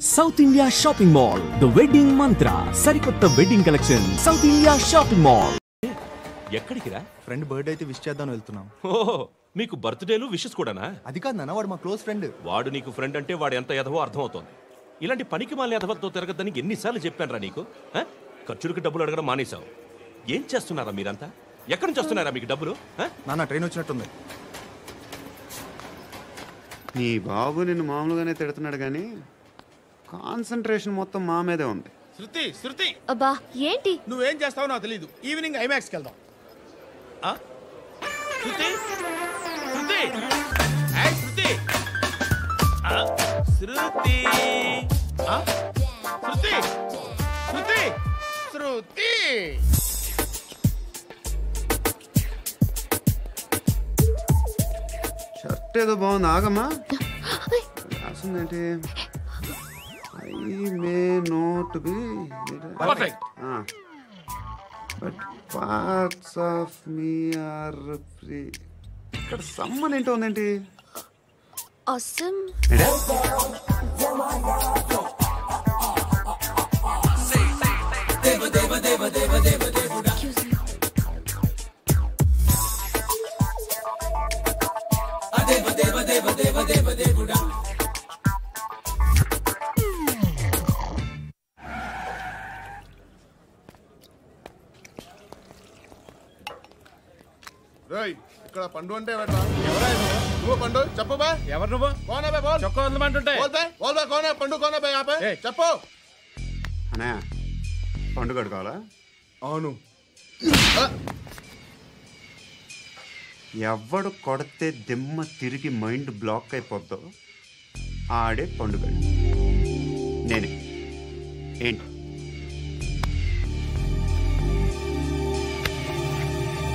South India shopping mall the wedding మంత్ర సరికొత్త wedding collection south India shopping mall. ఎక్కడికి రా? Friend birthday అయితే wish చేద్దాం వెళ్తున్నాం. ఓహో, మీకు బర్త్డేలు విషెస్ కూడానా? అది కాదు నాన్న, వాడు మా క్లోజ్ ఫ్రెండ్. వాడు నీకు ఫ్రెండ్ అంటే వాడు ఎంత ఎదవో అర్థమవుతోంది. ఇలాంటి పనికి మాలిన ఎదవతో తిరగద్దని ఎన్నిసార్లు చెప్పాను రా నీకు? ఖర్చులకు డబ్బులు అడగడం మానేశావు. ఏం చేస్తున్నారా మీరంతా? ఎక్కడి నుంచి వస్తున్నారా మీకు డబ్బులు? నాన్న ట్రైన్ వచ్చినట్టుంది. నీ బాబు నిన్ను మామూలుగానే తిడుతున్నాడు కానీ కాన్సన్ట్రేషన్ మొత్తం మా మీదే ఉంది. శృతి శృతి అబ్బా ఏంటి? నువ్వేం చేస్తావో నాకు తెలీదు. ఈవినింగ్ ఐమాక్స్కి వెళ్దాం. శృతి శృతి ఏయ్ శృతి శృతి శృతి శృతి శృతి షర్ట్ ఏదో బాగుంది, ఆగమ్మా. రాసిందేంటి? I may not be perfect. But parts of me are free. ఇక్కడ సమ్మన్ ఏంటో ఉందేంటి? అసం ఇక్కడ పండు అంటే నువ్వు పండు చెప్పు బా. ఎవరు నువ్వు? కోనే బే బోల్. చొక్కా వదలమంటుంటే బోల్ బే బోల్ బే కోనే పండు కోనే బే ఆపే చెప్పు. అనే పండుగ కావాలా? అవును. ఎవడు కొడితే దిమ్మ తిరిగి మైండ్ బ్లాక్ అయిపోద్దో ఆడే పండుగ. నేనే. ఏంటి?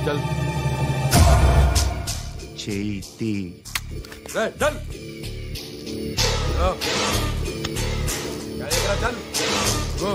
చల్ చేతి చల్ చల్ గో.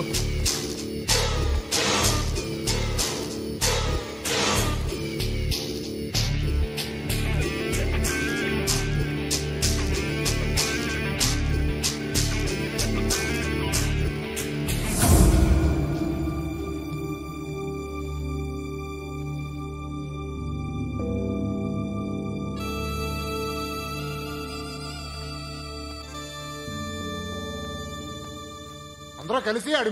అందరూ కలిసి ఆడి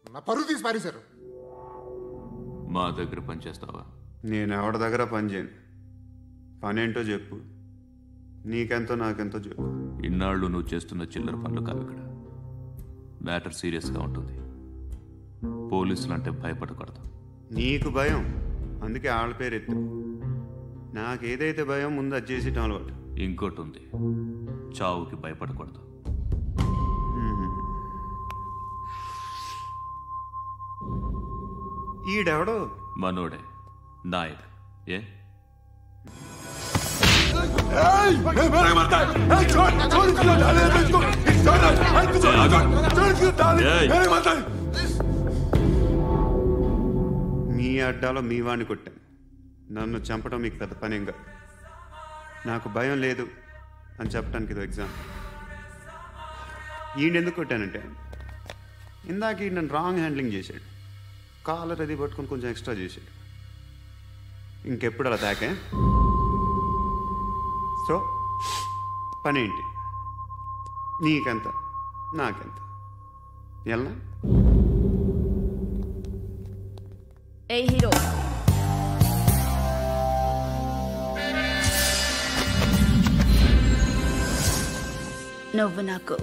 నా పరువు తీసి పారేశారు. మా దగ్గర పని చేస్తావా? నేను ఎవరి దగ్గర పని చేయను. పనేంటో చెప్పు. నీకెంతో నాకెంతో చెప్పు. ఇన్నాళ్ళు నువ్వు చేస్తున్న చిల్లర పనులు కావు. ఇక్కడ మ్యాటర్ సీరియస్గా ఉంటుంది. పోలీసులు అంటే భయపడకూడదు. నీకు భయం, అందుకే ఆళ్ళ పేరు ఎత్తు. నాకేదైతే భయం ముందు అది చేసేటం అలవాటు. ఇంకోటి ఉంది, చావుకి భయపడకూడదు. ఈడెవడో మనోడే నాయక్. ఏ మీ అడ్డాలో మీ వాణ్ణి కొట్టాను. నన్ను చంపడం మీకు పెద్ద పనేంగా. నాకు భయం లేదు అని చెప్పడానికి ఇది ఎగ్జామ్. ఈయనెందుకు కొట్టానంటే ఇందాక ఈ నన్ను రాంగ్ హ్యాండ్లింగ్ చేశాడు. కాలర్ అది పట్టుకొని కొంచెం ఎక్స్ట్రా చేశాడు. ఇంకెప్పుడు అలా తాకే. సో పనేంటి? నీకెంత నాకెంత ఎలా? ఏ హీరో నువ్వు నాకు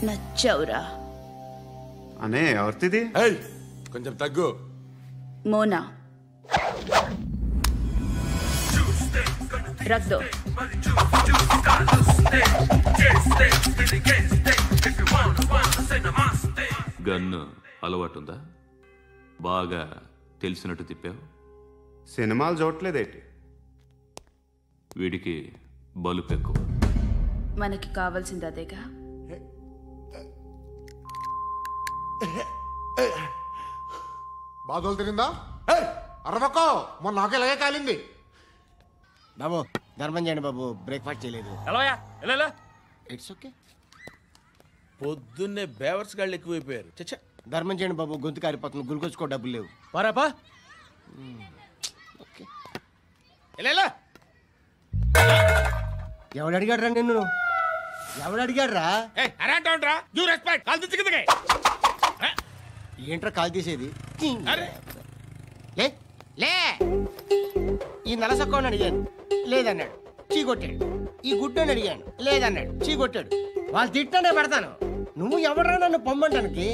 నచ్చవురా. అనే ఎవరిది? కొంచెం తగ్గు. మోనా రక్ దో. గన్ను అలవాటుందా? బాగా తెలిసినట్టు తిప్పావు. సినిమాలు చూడట్లేదేంటి? వీడికి బలుపు ఎక్కువ. మనకి కావాల్సింది అదేగా. బాధలు తిరిందా? అరవకో, మొన్న నాకు ఇలాగే కాలింది. బాబు ధర్మం చేయండి బాబు, బ్రేక్ఫాస్ట్ చేయలేదు. It's okay. పొద్దున్నే బేవర్స్ గాళ్ళు ఎక్కువైపోయారు. చచ్చా, ధర్మం చేయండి బాబు, గొంతు కారిపోతుంది, గురికొచ్చుకో డబ్బులు లేవు. పారాపా. ఓకే. ఎవడు అడిగాడు రా నిన్ను? ఎవడు అడిగాడు రా? ఏంట్రా కాల్ తీసేది? లే లే. ఈ నలసక్కని అడిగాను, లేదన్నాడు, చీ కొట్టాడు. ఈ గుడ్డని అడిగాను, లేదన్నాడు, చీ కొట్టాడు. వాళ్ళు తిట్టానే పెడతాను. నువ్వు ఎవడరా నన్ను పొమ్మంటానికి?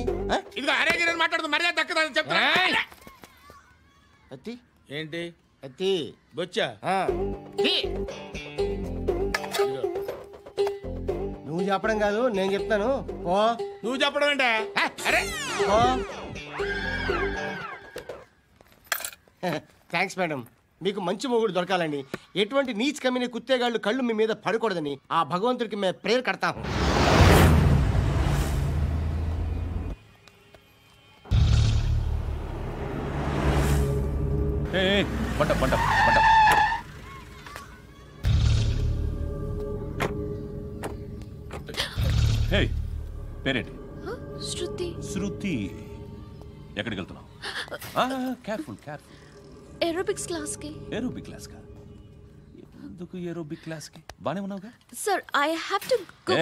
మాట్లాడుతూ మర్యాద దక్కదని చెప్తా. అత్తి ఏంటి అత్తి బొచ్చా? నువ్వు చెప్పడం కాదు, నేను చెప్తాను. ఓ నువ్వు చెప్పడం ఏంటే? అరే థ్యాంక్స్ మేడం. మీకు మంచి మొగుడు దొరకాలని, ఎటువంటి నీచ్ కమ్మిన కుత్తేగాళ్ళు కళ్ళు మీ మీద పడకూడదని ఆ భగవంతుడికి మేము ప్రేయర్ కడతాము. పేరేంటి? శృతి. శృతి. ఎక్కడికి వెళ్తున్నావు? Careful careful. ఏరోబిక్స్ క్లాస్ కి. ఏరోబిక్ క్లాస్ కా? ఎందుకు ఏరోబిక్ క్లాస్ కి? బానే ఉన్నావుగా? Sir I have to go.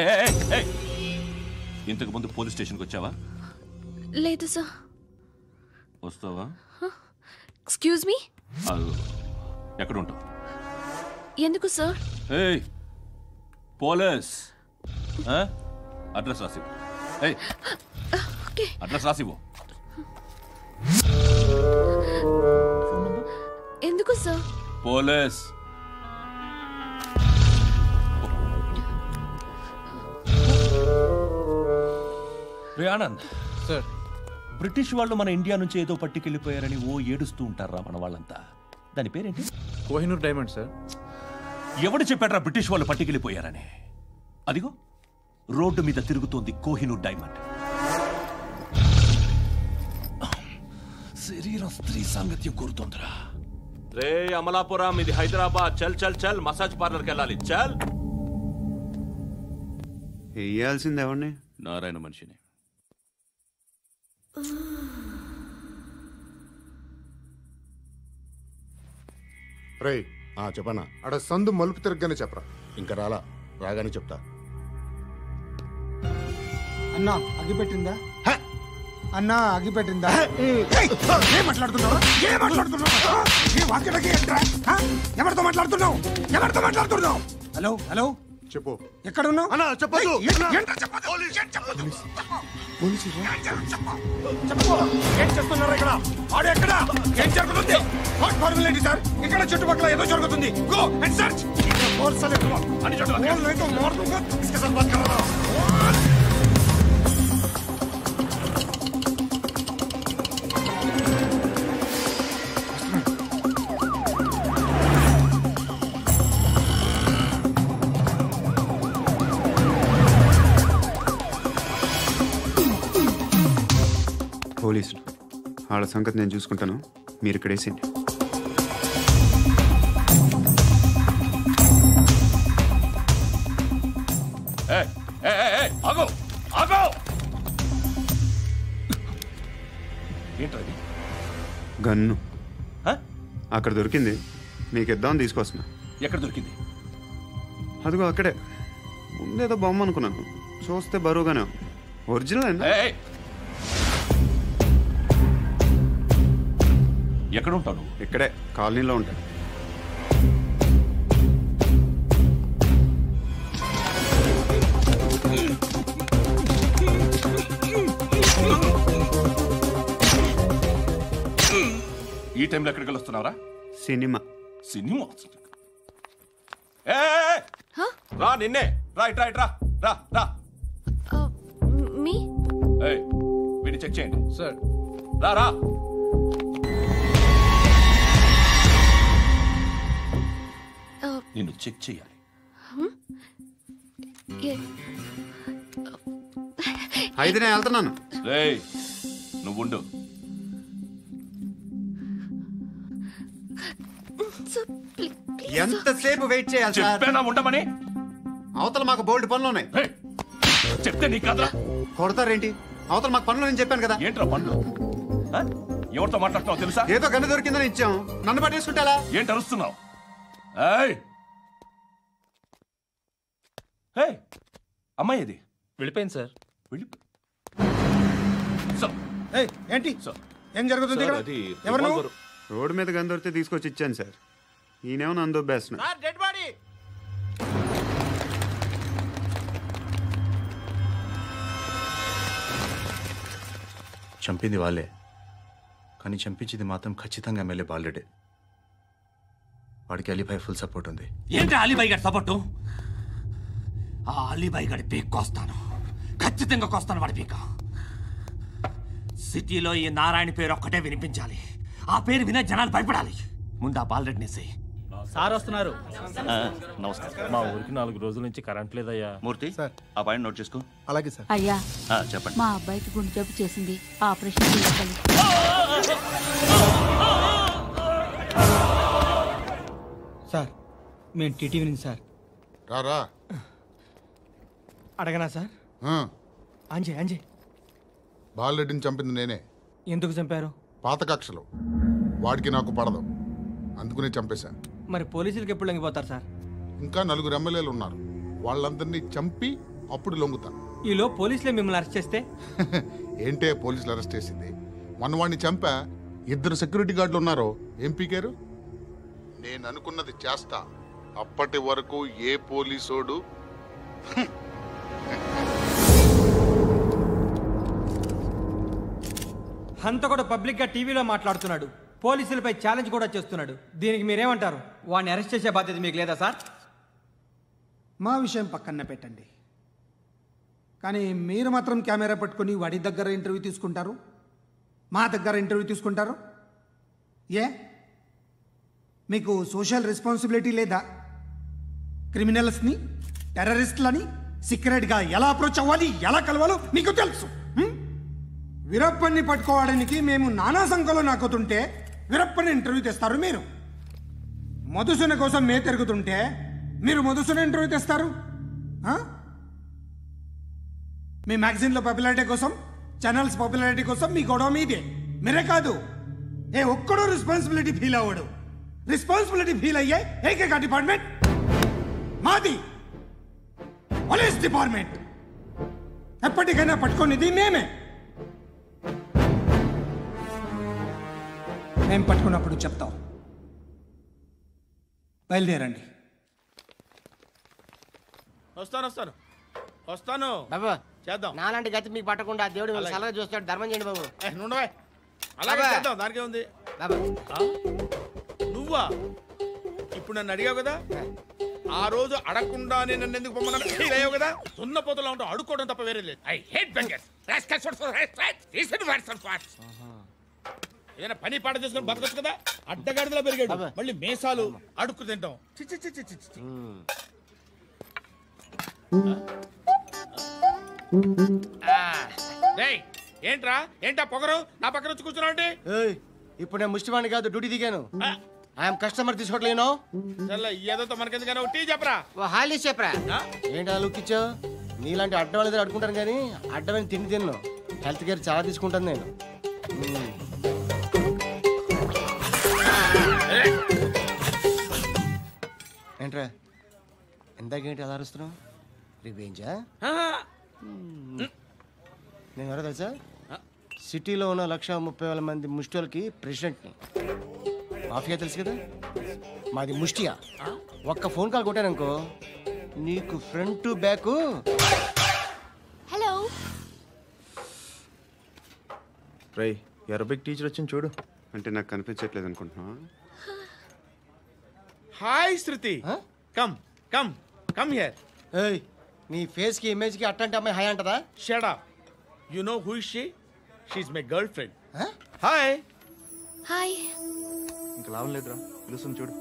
ఇంతకు ముందు పోలీస్ స్టేషన్కి వచ్చావా? లేదు సార్. వస్తావా? Excuse me. ఎక్కడ ఉంటావు? ఎందుకు సార్? పోలీస్ అడ్రస్ రాసివ్వు. అడ్రస్ రాసివ్వు. ఎందుకు సార్? పోలీస్. రే ఆనంద్ సార్, బ్రిటిష్ వాళ్ళు మన ఇండియా నుంచి ఏదో పట్టుకెళ్ళిపోయారని ఓ ఏడుస్తూ ఉంటారా మన వాళ్ళంతా? దాని పేరేంటి? Kohinoor diamond sir. ఎవడు చెప్పాడ్రా బ్రిటిష్ వాళ్ళు పట్టుకెళ్ళిపోయారని? అదిగో రోడ్డు మీద తిరుగుతోంది కోహినూర్ డైమండ్. శరీరం స్త్రీ సాంగత్యం కోరుతోందిరా. రే అమలాపురం, ఇది హైదరాబాద్. చల్ చల్ చల్, మసాజ్ పార్లర్కి వెళ్ళాలి. చల్. వేయాల్సింది ఎవరిని? నారాయణ మనిషిని. రే చెప్పనా? అడ సందు మలుపు తిరగగానే చెప్పరా. ఇంకా రాగానే చెప్తా. అన్నా అగ్గి పెట్టిందా? అన్నా అగ్గి పెట్టిందా? ఏం మాట్లాడుతున్నావు? ఎవరితో మాట్లాడుతున్నావు? ఎవరితో మాట్లాడుతున్నావు? హలో హలో, చెప్పు. ఎక్కడ ఉన్నావు? అన్నా చెప్పదు. ఏం చేస్తున్నారు ఇక్కడ? ఆడు ఎక్కడ? ఏం జరుగుతుంది? వాట్ ఫార్మల్ ఏంటి సార్? ఇక్కడ చుట్టుపక్కల ఏదో జరుగుతుంది. Go and search. అని పోలీసులు వాళ్ళ సంగతి నేను చూసుకుంటాను, మీరు ఇక్కడ వేసేయండి. గన్ను అక్కడ దొరికింది, మీకు ఇద్దామని తీసుకొస్తున్నా. ఎక్కడ దొరికింది? అదిగో అక్కడే. ముందేదో బొమ్మ అనుకున్నాను, చూస్తే బరువుగానే ఒరిజినల్ అండి. ఎక్కడ ఉంటాను? ఇక్కడే కాలనీలో ఉంటాను. ఈ టైంలో ఎక్కడికి వస్తున్నావురా? సినిమా. సినిమా? రా, నిన్నే. రైట్ రైట్ రా రా రా. మీ వీడిని చెక్ చేయండి సార్. రా రా. నిన్ను చెక్ చేయాలి. అయితే నేను వెళ్తున్నాను. రేయ్ నువ్వుండు. ఎంతసేపు వెయిట్ చేయాలి? చెప్పేనా ఉండమని? అవతల మాకు బోల్డ్ పనులు ఉన్నాయి. చెప్తే నీ కదరా కొడతారేంటి? అవతల మాకు పనులు నేను చెప్పాను కదా. ఏంట్రా పనులు? ఎవరితో మాట్లాడుతున్నావు తెలుసా? ఏదో గన్ను దొరికిందని ఇచ్చాం, నన్ను పట్టేసుకుంటా. ఏంటి అరుస్తున్నావు? అమ్మాయి ఇది వెళ్ళిపోయింది సార్. ఏంటి ఏం జరుగుతుంది? ఎవరు నువ్వు? రోడ్డు మీద గన్ను దొరికితే తీసుకొచ్చి ఇచ్చాను సార్. ఈయనేమో నన్ను దొబ్బేస్తున్నా. Dead body. చంపింది వాళ్ళే, కానీ చంపించింది మాత్రం ఖచ్చితంగా ఎమ్మెల్యే బాలుడే. వాడికి అలీభాయ్ ఫుల్ సపోర్ట్ ఉంది. ఏంటి అలీబాయి గారి సపోర్టు? ఆ అలీబాయి గారి పీక్ కోస్తాను, ఖచ్చితంగా కోస్తాను వాడి పీక. సిటీలో ఈ నారాయణ పేరు ఒక్కటే వినిపించాలి. ఆ పేరు వినే జనాలు భయపడాలి. ముందు ఆ బాలరెడ్డిని సార్ వస్తున్నారు. నమస్కారం. మా ఊరికి 4 రోజుల నుంచి కరెంట్ లేదయ్యా. మూర్తి ఆ పాయింట్ నోట్ చేసుకో. అలాగే సార్. అయ్యా చెప్పండి. మా అబ్బాయికి గుండె జబ్బు చేసింది, ఆపరేషన్ చేయాలి. సార్ మేము టీటీవీ నుంచి సార్. రారా. అడగనా సార్? అంజయ్ బాలరెడ్డిని చంపింది నేనే. ఎందుకు చంపారు? పాత కక్షలు, వాడికి నాకు పడదు, అందుకునే చంపేశా. మరి పోలీసులకు ఎప్పుడు లొంగిపోతారు సార్? ఇంకా 4 ఎమ్మెల్యేలు ఉన్నారు, వాళ్ళందరినీ చంపి అప్పుడు లొంగుతా. ఈలో పోలీసులే మిమ్మల్ని అరెస్ట్ చేస్తే? ఏంటే పోలీసులు అరెస్ట్ చేసింది? వాడిని చంపా, 2 సెక్యూరిటీ గార్డులు ఉన్నారు, ఏం పీకారు? నేను అనుకున్నది చేస్తా. అప్పటి వరకు ఏ పోలీసోడు అంత కూడా పబ్లిక్ గా టీవీలో మాట్లాడుతున్నాడు, పోలీసులపై ఛాలెంజ్ కూడా చేస్తున్నాడు. దీనికి మీరేమంటారు? వాడిని అరెస్ట్ చేసే బాధ్యత మీకు లేదా సార్? మా విషయం పక్కన పెట్టండి, కానీ మీరు మాత్రం కెమెరా పట్టుకొని వాడి దగ్గర ఇంటర్వ్యూ తీసుకుంటారు, మా దగ్గర ఇంటర్వ్యూ తీసుకుంటారు. ఏ మీకు సోషల్ రెస్పాన్సిబిలిటీ లేదా? క్రిమినల్స్ని, టెర్రరిస్టులని సీక్రెట్గా ఎలా అప్రోచ్ అవ్వాలి, ఎలా కలవాలో మీకు తెలుసు. వీరప్పన్ని పట్టుకోవడానికి మేము నానా సంఖ్యలో నాకుతుంటే వీరప్పని ఇంటర్వ్యూ తెస్తారు మీరు. మధుసూన కోసం మే తిరుగుతుంటే మీరు మధుసూన ఇంటర్వ్యూ తెస్తారు. మీ మ్యాగజైన్లో పాపులారిటీ కోసం, ఛానల్స్ పాపులారిటీ కోసం మీ గొడవ మీదే. మీరే కాదు, ఏ ఒక్కడో రెస్పాన్సిబిలిటీ ఫీల్ అవ్వడు. రెస్పాన్సిబిలిటీ ఫీల్ అయ్యే ఏకైక డిపార్ట్మెంట్ మాది, పోలీస్ డిపార్ట్మెంట్. ఎప్పటికైనా పట్టుకునేది మేమే. మేము పట్టుకున్నప్పుడు చెప్తాం. బయలుదేరండి. వస్తాను బాబు. చేద్దాం. నాలాంటి గతి మీకు పట్టకుండా దేవుడు సలహా చూస్తాడు. ధర్మం చేయండి బాబు. అలాగే చేద్దాం, దానికే ఉంది. నువ్వా ఇప్పుడు నన్ను అడిగావు కదా, ఆ రోజు అడగకుండా నన్ను ఎందుకు పొమ్మన్నాను ఫీల్ అయ్యావు కదా. సున్న పోతలో ఉంటావు, అడుక్కోవడం తప్ప వేరే లేదు. I hate bangers. ఏదైనా పని పాట చేసుకుని బతకొచ్చు కదా. అడ్డగాడిదలా పెరిగాడు, మళ్ళీ మేసాలు అడుక్కు తింటాం. ఏంటా పొగరు నా పక్కన వచ్చి కూర్చున్నావు? ఇప్పుడు నేను ముష్టివాణి కాదు, డ్యూటీ దిగాను. ఐఎమ్ కస్టమర్ తీసుకోవట్లేను. ఏదో మనకెందుకన్నా టీ చెప్పరా, హాలీ చెప్పరా. ఏంటి ఆ లుక్ ఇచ్చావు? నీలాంటి అడ్డం వాళ్ళ దగ్గర అడుకుంటాను, కానీ అడ్డమైన తిండి తిన్ను. హెల్త్ కేర్ చాలా తీసుకుంటాను నేను. ఏంట్రా ఇందాకేంటి అలా అరుస్తున్నావు? రివెంజా? నేను ఎవరో తెలుసా? సిటీలో ఉన్న 130,000 మంది ముష్టిలకి ప్రెసిడెంట్ని. మాఫియా తెలుసు కదా, మాది ముష్టియా. ఒక్క ఫోన్ కాల్ కొట్టాననుకో, నీకు ఫ్రంట్ టు బ్యాక్. హలో రై, అరబిక్ టీచర్ వచ్చింది చూడు. అంటే నాకు కనిపించట్లేదు అనుకుంటున్నా. Hi Shruti, come come come here. ఏయ్, నీ ఫేస్ కి ఇమేజ్ కి అట్టంటే అమ్మాయి హాయ్ అంటదా? Shut up. You know who is she? She is my girlfriend. Hi hi. ఇంకా లాభం లేదురా, పిలుస్తుంది చూడు.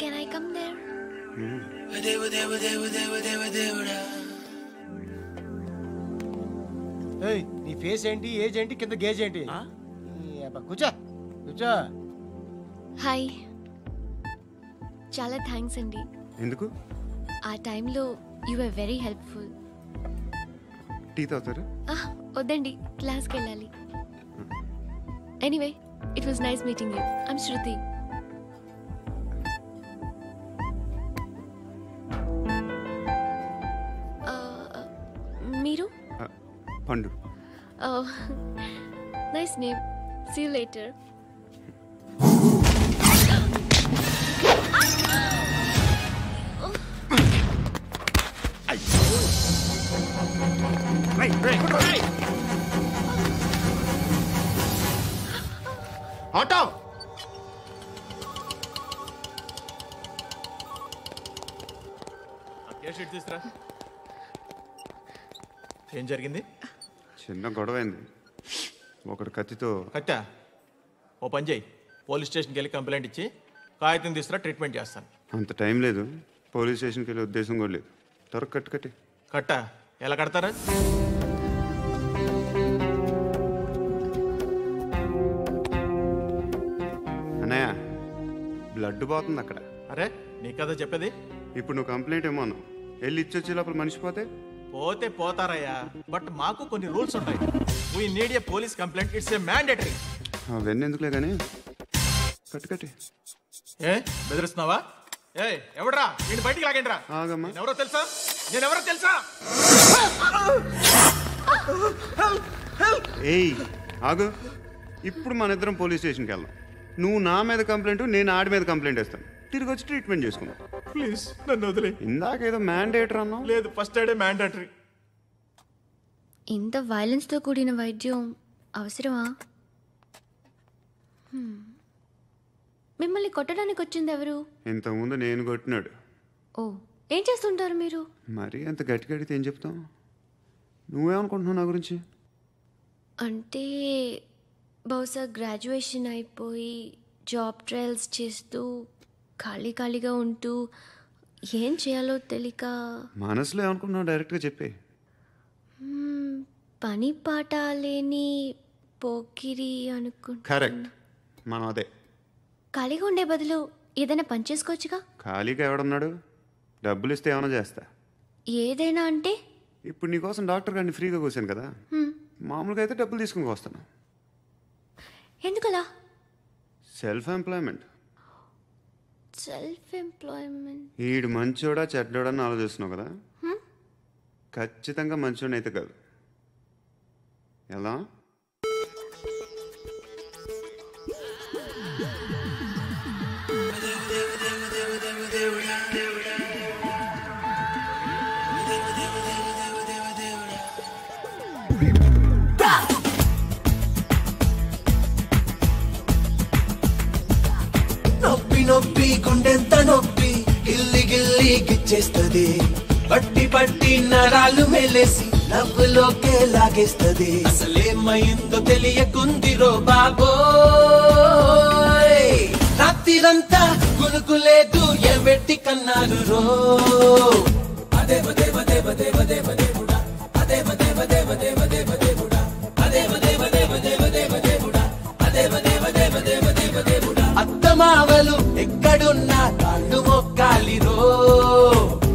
Can I come there? ఏయ్, నీ ఫేస్ ఏంటి, ఏజ్ ఏంటి, కింద గేజ్ ఏంటి? కూర్చో కూర్చో. హాయ్. చాలా థ్యాంక్స్ అండి. ఎందుకు? ఆ టైంలో you are very helpful. Tea తాగుతారా? వద్దండి, క్లాస్కి వెళ్ళాలి. Anyway, it was nice meeting you. I'm Shruti. మీరు? Pandu. Nice name. See you later. Auto తీసుకురా. ఏం జరిగింది? చిన్న గొడవ అయింది. ఒకటి కత్తితో. కట్టా? ఓ పని చేయి, పోలీస్ స్టేషన్కి వెళ్ళి కంప్లైంట్ ఇచ్చి కాగితం తీసుకురా, ట్రీట్మెంట్ చేస్తాను. అంత టైం లేదు. పోలీస్ స్టేషన్కి వెళ్ళే ఉద్దేశం కూడా లేదు. త్వరగా కట్టి. కట్టా? ఎలా కడతారా? అన్నయ్య, బ్లడ్ పోతుంది అక్కడ. అరే నీ కదా చెప్పేది. ఇప్పుడు నువ్వు కంప్లైంట్ ఏమో అన్నావు. వెళ్ళి ఇచ్చొచ్చే లోపల మనిషి పోతే పోతారయ్యా, బట్ మాకు కొన్ని రూల్స్ ఉంటాయి. We need a police complaint, it's a mandatory. అవన్నీ ఎందుకులే కానీ కట్టి. ఏ బెదిరిస్తున్నావా? ఏ ఎవడ్రా నేను బయటికి లాగండి రా. ఎవరో తెలుసా? నేనెవరో తెలుసా? ఏయ్ ఆగు. ఇప్పుడు మన ఇద్దరం పోలీస్ స్టేషన్కి వెళ్దాం. నువ్వు నా మీద కంప్లైంట్, నేను ఆడి మీద కంప్లైంట్ వేస్తాను. తిరిగి వచ్చి ట్రీట్మెంట్ చేసుకుందాం. ప్లీజ్ నన్ను వదిలే. ఇందాకేదో మ్యాండేటరీ అన్నావు. లేదు, ఫస్ట్ ఎయిడే మ్యాండేటరీ. ఇంత వైలెన్స్తో కూడిన వైద్యం అవసరమా? మిమ్మల్ని కొట్టడానికి వచ్చింది ఎవరు? ఇంతకుముందు నేను కొట్టినాడు. ఓ, ఏం చేస్తుంటారు మీరు? మరి అంత గట్టిగా అడిగితే ఏం చెప్తాం? నువ్వేమనుకుంటున్నావు నా గురించి? అంటే బహుశా గ్రాడ్యుయేషన్ అయిపోయి జాబ్ ట్రయల్స్ చేస్తూ ఖాళీగా ఉంటూ ఏం చేయాలో తెలియక. మనసులో ఏమనుకుంటున్నావు డైరెక్ట్గా చెప్పే. పని పాట లేని పోకిరి అనుకుంటా. కరెక్ట్, మనం అదే. ఖాళీగా ఉండే బదులు ఏదైనా పని చేసుకోవచ్చుగా. ఖాళీగా ఎవడున్నాడు? డబ్బులు ఇస్తే ఏమైనా చేస్తా. ఏదైనా అంటే? ఇప్పుడు నీకోసం డాక్టర్ గారిని ఫ్రీగా కూర్చాను కదా. మామూలుగా అయితే డబ్బులు తీసుకుని వస్తాను. ఎందుకలా? Self employment. ఈడు మంచోడా చెడ్డోడా అని ఆలోచిస్తున్నావు కదా. ఖచ్చితంగా మంచోడని అయితే కాదు. ఎలా? నొప్పి గుండెంత నొప్పి గిల్లి గిచ్చేస్తది. పట్టి నరాలు మెలేసి నవ్వులోకే లాగేస్తది. అసలేమైందో తెలియకుందిరో బాబోయ్. రాత్రిరంతా గునుకులేదు ఎమెట్టి కన్నారు రో. అత్తమావలు ఎక్కడున్నా కాళ్ళు మొక్కాలిరో.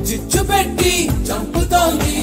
చిచ్చు పెట్టి చంపుతోంది.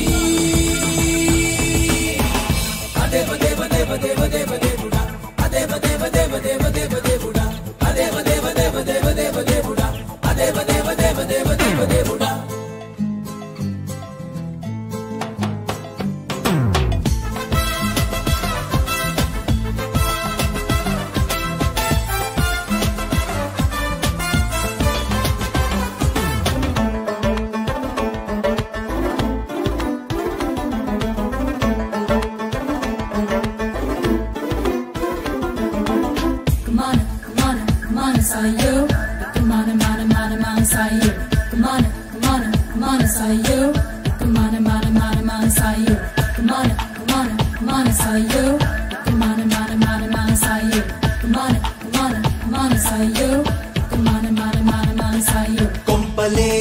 కొంపలే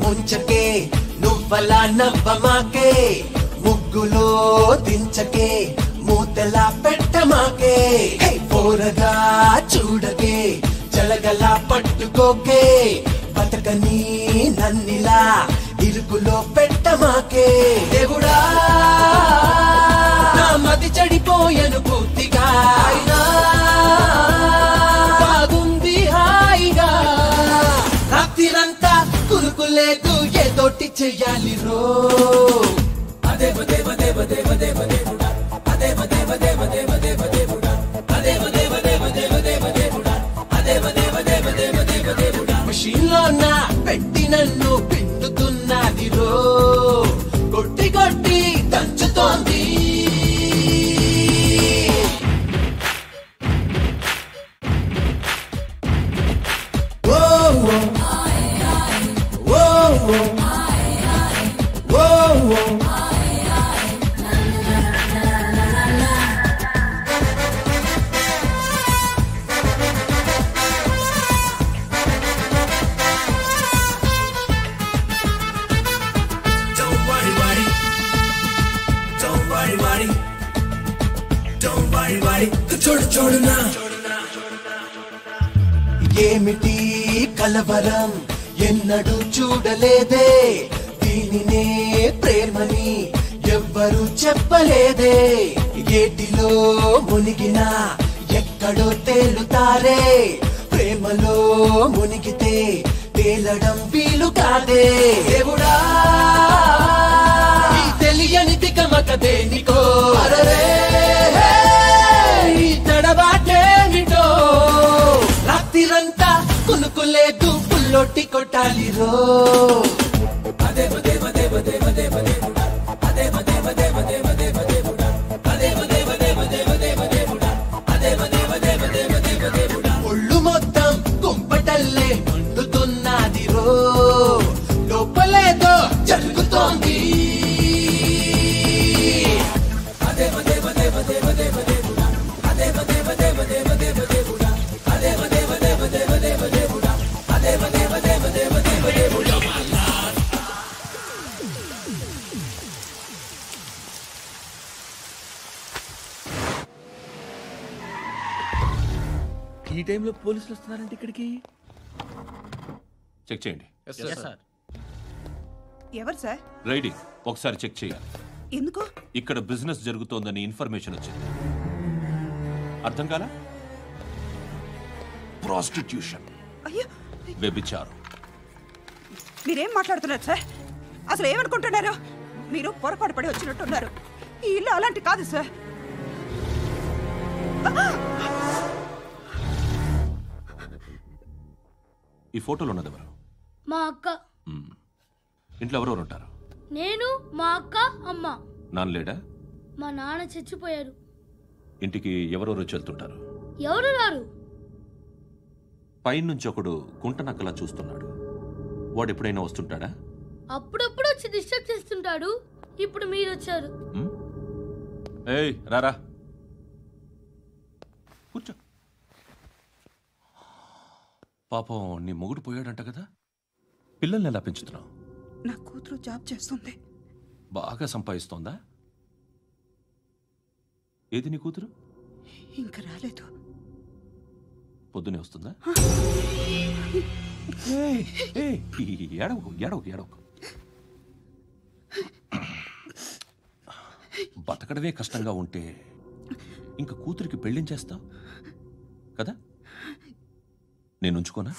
ముంచకే నువ్వలా నవ్వమాకే. ముగ్గులో దించకే మూతలా పెట్టమాకే. పోరగా చూడకే జలగలా పట్టుకోకే. బతక లేకని నన్నిలా ఇరుకులో పెట్టమాకే దేవుడా నా మతి చెడిపోయను పూర్తిగా అయినా బాగుంది హాయిగా రాత్రిరంతా కురుకులేదు ఏదోటి చెయ్యాలి రో అదేవ దేవ దేవ దేవ దేవ దేవుడా అదేవ దేవ దేవ దేవ దేవ దేవుడా అదేవ దేవ దేవ దేవ దేవ దేవుడా అదేవ దేవ దేవ దేవ దేవ దేవుడా మషీన్లో నా పెట్టి నన్ను పిండుతున్నది రో కొట్టి కొట్టి దంచుతోంది ఓ ఓ ఓ ఓ ఏమిటి కలవరం ఎన్నడూ చూడలేదే దీనినే ప్రేమని ఎవ్వరూ చెప్పలేదే ఏటిలో మునిగినా ఎక్కడో తేలుతారే ప్రేమలో మునిగితే తేలడం వీలు కాదే దేవుడా ఈ తెలియని తికమక దేనికో అరరే ఈ తడబాటేమిటో రాత్రిరంతా కునుకులేదు పుల్లొట్టి కొట్టాలి రో అదేవ దేవ దేవ దేవ దేవ దేవుడా అదేవ దేవ దేవ దేవ దేవ దేవుడా అదేవ దేవ దేవ దేవ దేవ దేవుడా అదేవ దేవ దేవ దేవ దేవ దేవుడా ఒళ్ళు మొత్తం కుంపటల్లే మండుతున్నది రో లోపలేదో జరుగుతోంది అదేవ దేవ దేవ దేవ దేవ దేవుడా అదేవ దేవ దేవ దేవ దేవ దేవుడా అదేవ దేవ దేవ దేవ దేవ దేవుడా అదేవ దేవ దేవ దేవ దేవ దేవుడా ఈ టైంలో పోలీసులు వస్తున్నారంటే ఇక్కడికి చెక్ చేయండి. ఎవరు సార్? రైడింగ్ ఒకసారి చెక్ చేయాలి. ఎందుకు? ఇక్కడ బిజినెస్ జరుగుతోందని ఇన్ఫర్మేషన్ వచ్చింది. అర్థం కాలా? ప్రాస్టిట్యూషన్, అయ్యో వ్యభిచారం. మీరేం మాట్లాడుతున్నారు సార్? అసలు ఏమనుకుంటున్నారు? మీరు పొరపాటు పడి వచ్చినట్టున్నారు. ఈ ఇల్లు అలాంటి కాదు సార్. ఈ ఫోటోలో ఉన్నది ఎవరు? మా అక్క. ఇంట్లో ఎవరెవరు ఉంటారు? నేను, మా అక్క, అమ్మ. నాన్న లేడా? మా నాన్న చచ్చిపోయారు. ఇంటికి ఎవరెవరు వచ్చి వెళ్తుంటారు? ఎవరు రారు. పైనుంచి ఒకడు గుంట నక్కలా చూస్తున్నాడు. వాడు ఎప్పుడైనా వస్తుంటాడా? అప్పుడప్పుడు వచ్చి డిస్టర్బ్ చేస్తుంటాడు. ఇప్పుడు మీరు వచ్చారు. ఏయ్ రారా, కూర్చో. పాపం నీ మొగుడు పోయాడంట కదా, పిల్లల్ని ఎలా పెంచుతున్నావు? నా కూతురు జాబ్ చేస్తుంది. బాగా సంపాదిస్తోందా? ఏది నీ కూతురు? ఇంకా రాలేదు. పొద్దునే వస్తుందా? ఏడవకు ఏడవకు ఏడవకు. బతకడమే కష్టంగా ఉంటే ఇంకా కూతురికి పెళ్ళించేస్తావు కదా? నేను ఉంచుకోనా?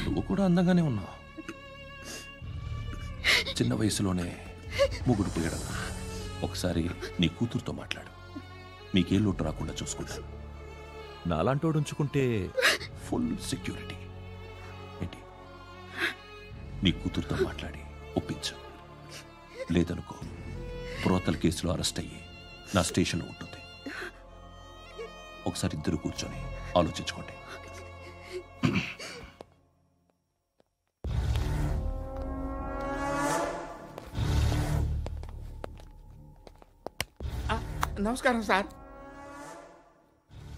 నువ్వు కూడా అందంగానే ఉన్నావు. చిన్న వయసులోనే మొగుడు పోయడం. ఒకసారి నీ కూతురుతో మాట్లాడు. మీకే లోటు రాకుండా చూసుకుంటాను. నాలాంటోడు ఉంచుకుంటే ఫుల్ సెక్యూరిటీ. ఏంటి? నీ కూతురుతో మాట్లాడి ఒప్పించు. లేదనుకో ప్రోతల కేసులో అరెస్ట్ అయ్యి నా స్టేషన్లో ఉంటుంది. ఒకసారి ఇద్దరు కూర్చొని ఆలోచించుకోండి. నమస్కారం సార్.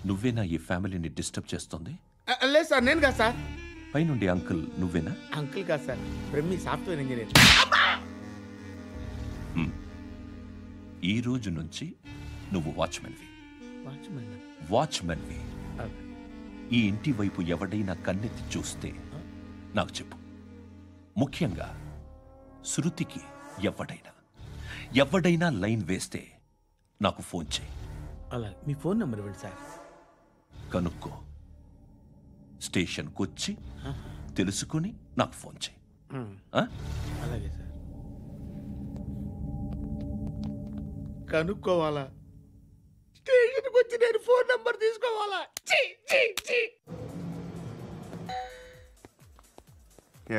నువ్వేనా ఈ ఫ్యామిలీని డిస్టర్బ్ చేస్తుంది? లేదు సార్, నేను కాదు సార్. పైనుండి అంకుల్ నువ్వేనా? అంకుల్ కాదు సార్, బ్రహ్మి సాఫ్ట్వేర్ ఇంజనీర్. ఈ రోజు నుంచి నువ్వు వాచ్మెన్వి. వాచ్మెన్? వాచ్మెన్వి. ఈ ఇంటి వైపు ఎవడైనా కన్నెత్తి చూస్తే నాకు చెప్పు. ముఖ్యంగా శృతికి ఎవడైనా లైన్ వేస్తే నాకు ఫోన్ చేయి. అలా మీ ఫోన్ నెంబర్ ఇవ్వండి సార్. కనుక్కో, స్టేషన్కి వచ్చి తెలుసుకుని నాకు ఫోన్ చేయి. అలాగే సార్. కనుక్కోవాలా? స్టేషన్కి వచ్చి నేను ఫోన్ నంబర్ తీసుకోవాలా?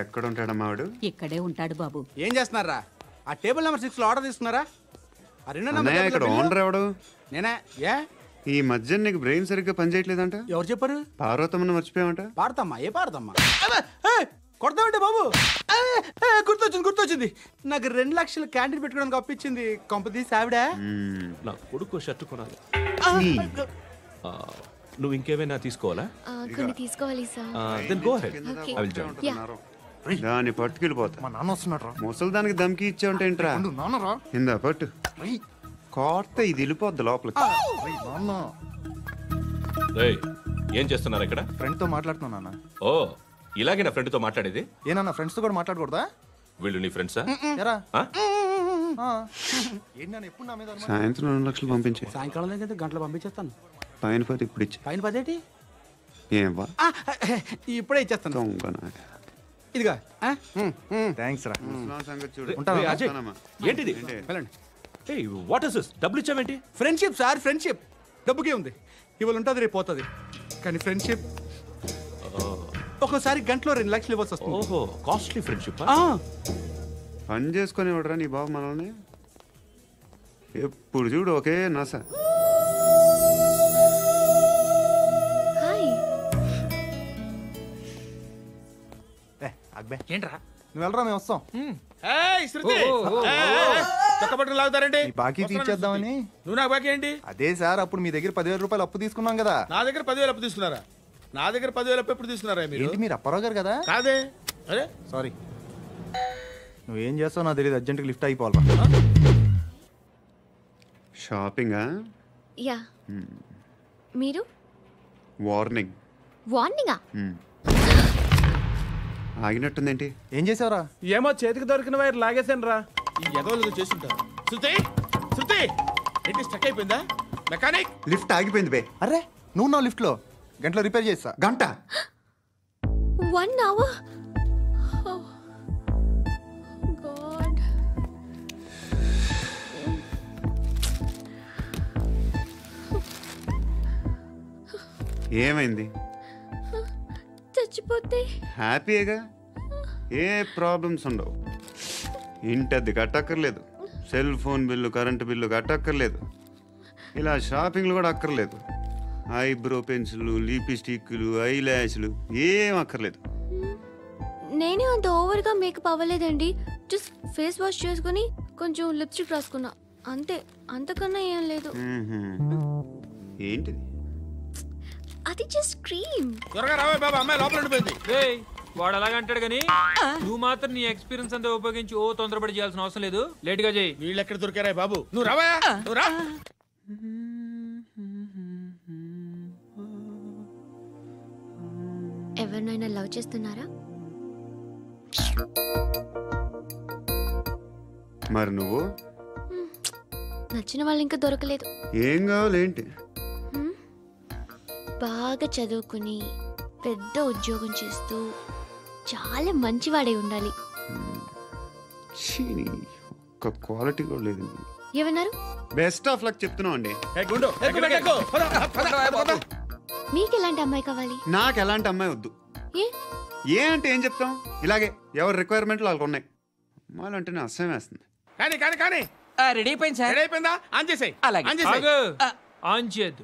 ఎక్కడ ఉంటాడమ్మా వాడు? ఇక్కడే ఉంటాడు బాబు. ఏం చేస్తున్నారా? ఆ టేబుల్ నెంబర్ 6 లో ఆర్డర్ తీసుకున్నారా? ఆ రెండో నెంబర్ అన్నయ్య, ఇక్కడ ఓనర్ ఎవడు? నేనే. ఏ ఈ మధ్య నీకు బ్రెయిన్ సరిగ్గా పనిచేయట్లేదంట. ఎవరు చెప్పారు? పార్వతమ్మను మర్చిపోయామంట. పాడతామ్మా? ఏ పాడతామ్మా? కొడతామంటే బాబు. గుర్తొచ్చింది. నాకు 2 లక్షలు క్యాంటీన్ పెట్టుకోవడానికి అప్పించింది కొంపదీసి ఆవిడ. నా కొడుకు షర్ట్ కొనాలి. నువ్వు ఇంకేమైనా తీసుకోవాలా? కొన్ని తీసుకోవాలి sir. Then go ahead. Okay. I will join. Yeah. దాన్ని పట్టుకెళ్ళిపోతా. మా నాన్న వస్తున్నాడు రా. ముసలి దానికి దమ్కి ఇచ్చావుంటేంట్రా? నాన్నరా ఇందా పట్టు. కోర్త ఇది వెళ్ళిపోద్ది లోపలికి. నాన్న రేయ్, ఏం చేస్తున్నారు ఇక్కడ? ఫ్రెండ్ తో మాట్లాడుతున్నా నాన్న. ఓ, ఇలాగే నా ఫ్రెండ్తో మాట్లాడేది? ఏనా ఫ్రెండ్స్ తో కూడా మాట్లాడకూడదా? వీళ్ళు నీ ఫ్రెండ్సా? ఎరా ఆ? ఏంటి నాన్న ఎప్పుడు నా మీద అనుమానం? సాయంత్రం 2 లక్షలు పంపించే. సాయంకాలం దగ్గర గంటలు పంపించేస్తాను. పైన 10 ఇప్పుడు ఇచ్చే. పైన 10 ఏంటి? ఏం వా ఇప్పుడే ఇచ్చేస్తాను. దొంగనా. ఇదిగా థ్యాంక్స్ రా. ముసలాం సంగతి చూడు. రేయ్, అజయ్, ఏంటిది? వెళ్ళండి. ఏయ్, వాట్ ఇస్ దిస్? డబ్బులు ఇచ్చావేంటి? Friendship sir, friendship. డబ్బుకే ఉంది. ఇవాళ ఉంటుంది, రేపు పోతుంది. కానీ ఫ్రెండ్షిప్ ఒక్కోసారి గంటలో 2 లక్షలు ఇవ్వాల్సి వస్తుంది. ఓహో, కాస్ట్లీ ఫ్రెండ్షిప్. పని చేసుకొని ఇవ్వడరా నీ బాబు మనల్ని. ఎప్పుడు చూడు ఒకే నస. అక్బే ఏంట్రా? నువ్వు వెళ్ళరా, మేము వస్తాం. శృతి, చక్క పట్టుకుని లాగుతారండి. ఈ బాకీ తీర్చేద్దామని. నువ్వు నాకు బాకీ ఏంటి? అదే సార్, అప్పుడు మీ దగ్గర 10,000 రూపాయలు అప్పు తీసుకున్నాం కదా. నా దగ్గర 10,000 అప్పు తీసుకున్నారా? నా దగ్గర 10,000 అప్పు ఎప్పుడు తీసుకున్నారా మీరు? ఏంటి మీరు అప్పారావు గారు కదా? కాదే. అరే సారీ. నువ్వేం చేస్తావు నాకు తెలియదు, అర్జెంట్గా లిఫ్ట్ అయిపోవాలి. షాపింగా? యా. మీరు? వార్నింగ్. వార్నింగా? ఆగినట్టుందేంటి? ఏం చేసావురా? ఏమో చేతికి దొరికిన వైర్ లాగేసాను రా. ఈ ఎదవలు చేస్తుంటారు. శృతి ఏంటి స్టక్ అయిపోయిందా? మెకానిక్ లిఫ్ట్ ఆగిపోయింది బే. అరే నువ్వు నా లిఫ్ట్ లో గంటలో రిపేర్ చేస్తా. గంట? 1 hour? Oh. God. ఏమైంది? చచ్చిపోతే హ్యాపీగా, ఏ ప్రాబ్లమ్స్ ఉండవు. ఇంటి అద్దె కట్టక్కర్లేదు, cell phone bill, current bill కట్టక్కర్లేదు, ఇలా షాపింగ్లు కూడా అక్కర్లేదు. ఐబ్రో పెన్సిల్లు, లిప్స్టిక్లు, ఐ ల్యాష్లు ఏం అక్కర్లేదు. నేనే అంత ఓవర్గా మేకప్ అవ్వలేదండి. జస్ట్ ఫేస్ వాష్ చేసుకుని కొంచెం లిప్స్టిక్ రాసుకున్నా అంతే. అంతకన్నా ఏం లేదు. ఏంటిది? అది జస్ట్ క్రీమ్. త్వరగా రావే బాబా, అమ్మాయి లోపల ఉండిపోయింది. వాడు అలాగంటాడు కానీ నువ్వు మాత్రం నీ ఎక్స్పీరియన్స్ అంతా ఉపయోగించి తొందరపడి చేయాల్సిన అవసరం లేదు. లేట్ గా చేయి. వీళ్ళు ఎక్కడ దొరికారా బాబు? నువ్వు రావా, నువ్వు రా. ఎవరినైనా లవ్ చేస్తున్నారా? మరి నువ్వు? నచ్చిన వాళ్ళు ఇంకా దొరకలేదు. ఏం కావాలి ఏంటి? బాగా చదువుకుని పెద్ద ఉద్యోగం చేస్తూ చాలా మంచివాడై ఉండాలి. ఒక్క క్వాలిటీ కూడా లేదు. ఏమన్నారు? బెస్ట్ ఆఫ్ లక్ చెప్తున్నావు అండి. మీకు ఎలాంటి అమ్మాయి కావాలి? నాకు ఎలాంటి అమ్మాయి వద్దు. ఏ అంటే ఏం చెప్తాం? ఇలాగే ఎవరి రిక్వైర్మెంట్లు వాళ్ళకు ఉన్నాయి. అమ్మాయిలు అంటేనే అసహ్యం వేస్తుంది. కానీ రెడీ అయిపోయింది సార్. రెడీ అయిపోయిందా? ఆన్ చేసేయ్. ఆన్ చేయద్దు.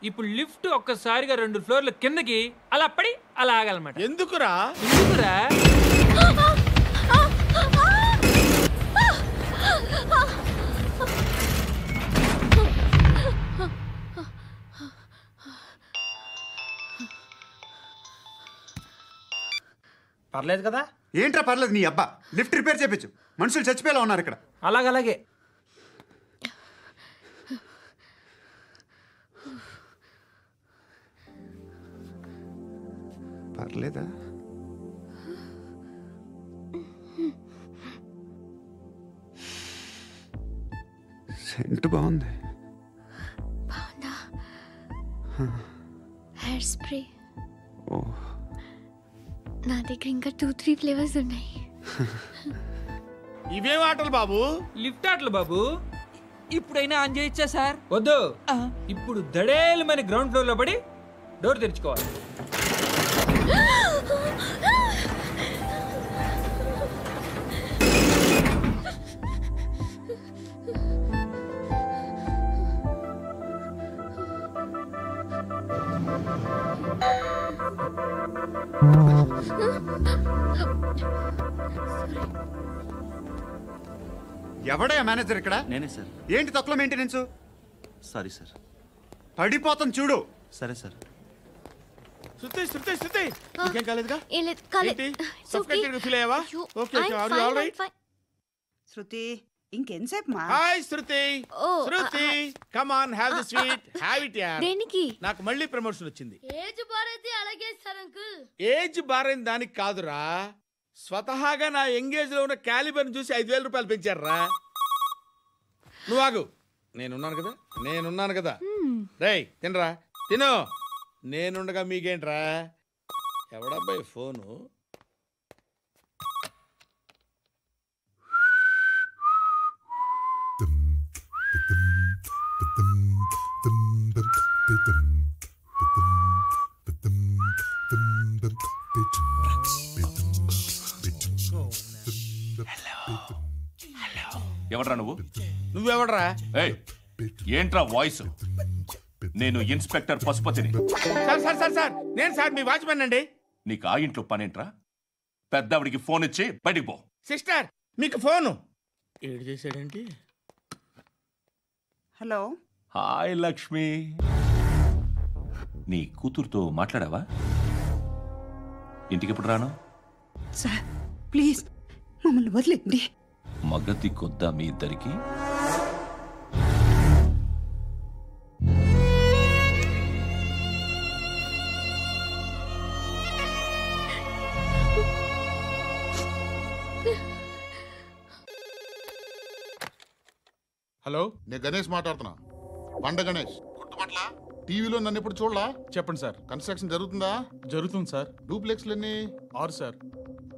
ఇప్పుడు లిఫ్ట్ ఒక్కసారిగా 2 ఫ్లోర్ల కిందకి అలా పడి అలా ఆగాలన్నమాట. ఎందుకురా? పర్లేదు కదా? ఏంట్రా పర్లేదు నీ అబ్బా. లిఫ్ట్ రిపేర్ చేయించు. మనుషులు చచ్చిపోయేలా ఉన్నారు ఇక్కడ. అలాగే. పర్లేదా? సెంట్ బాగుంది. బాగుందా? Hair spray. ఓ, నా దగ్గర ఇంకా 2-3 ఫ్లేవర్స్ ఉన్నాయి. ఇవేం ఆటలు బాబు? లిఫ్ట్ ఆటలు బాబు. ఇప్పుడైనా ఆన్ చేయొచ్చా సార్? వద్దు. ఇప్పుడు దడేలమైన గ్రౌండ్ ఫ్లోర్ లో పడి డోర్ తెరుచుకోవాలి. ఎవడయ్యా మేనేజర్ ఇక్కడ? నేనే సార్. ఏంటి తక్కువ మెయింటెనెన్స్? Sorry sir. పడిపోతాం చూడు. సరే సార్. శృతి శృతి శృతి ఇంకేం కాలేదుగా? కాలేదు. సఫ్కేటెడ్ ఫీల్ అయ్యావా? Okay okay, are you all right? Shruti ఇంకెంతసేపు మా? Hi Shruti. Shruti come on, have the sweet, have it యార్. దేనికి? నాకు మళ్ళీ ప్రమోషన్ వచ్చింది. ఏజ్ బారైతే అలాగే సార్ అంకుల్. ఏజ్ బారైన దానికి కాదురా, స్వతహాగా నా ఎంగేజ్ లో ఉన్న క్యాలిబర్ చూసి 5,000 రూపాయలు పెంచారా. నువ్వు ఆగు, నేనున్నాను కదా. రేయ్ తినరా, తిను. నేనుండగా మీకేంట్రా? ఎవడబ్బాయి ఫోను? ఎవడ్రా నువ్వు? నువ్వెవడ్రా? ఏంట్రా వాయిస్? నేను ఇన్స్పెక్టర్ పశుపతిని. సార్ నేను సార్ మీ వాచ్మెన్ అండి. నీకు ఆ ఇంట్లో పనేంట్రా? పెద్దవిడికి ఫోన్ ఇచ్చి బయటికి పో. సిస్టర్ మీకు ఫోను. ఏడు చేశాడేంటి? హలో. హాయ్ లక్ష్మి. నీ కూతురుతో మాట్లాడావా? ఇంటికి ఎప్పుడు రాను? సార్ ప్లీజ్ మమ్మల్ని వదిలేండి. మగతి కొద్దా మీ ఇద్దరికి? హలో, నేను గణేష్ మాట్లాడుతున్నా. బండ గణేష్ గుర్తుపట్లా? టీవీలో నన్ను ఎప్పుడు చూడలా? చెప్పండి సార్. కన్స్ట్రక్షన్ జరుగుతుందా? జరుగుతుంది సార్. డూప్లెక్స్లు ఎన్ని? 6 సార్.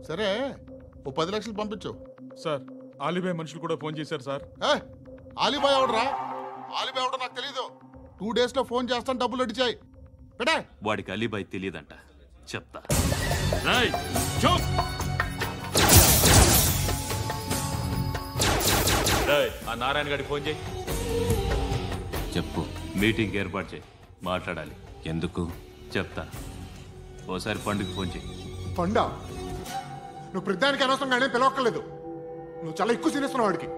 సరే, ఓ 10 లక్షలు పంపించు. సార్ ఆలిబాయ్ మనుషులు కూడా ఫోన్ చేశారు సార్. ఆలిబాయ్ ఎవడరా? ఆలిబాయ్ ఎవడో నాకు తెలీదు. 2 days లో ఫోన్ చేస్తాను, డబ్బులు అడిచాయి. పెడే. వాడికి అలీబాయ్ తెలియదంట, చెప్తా. ఆ నారాయణ గారికి ఫోన్ చేయి. చెప్పు. మీటింగ్ ఏర్పాటు చేయి, మాట్లాడాలి. ఎందుకు చెప్తా. ఓసారి పండుగ ఫోన్ చేయి. పండ నువ్వు ప్రతిదానికి అనవసరంగానే పిలవక్కర్లేదు. నువ్వు చాలా ఎక్కువ సీనిస్తున్నావు వాడికి.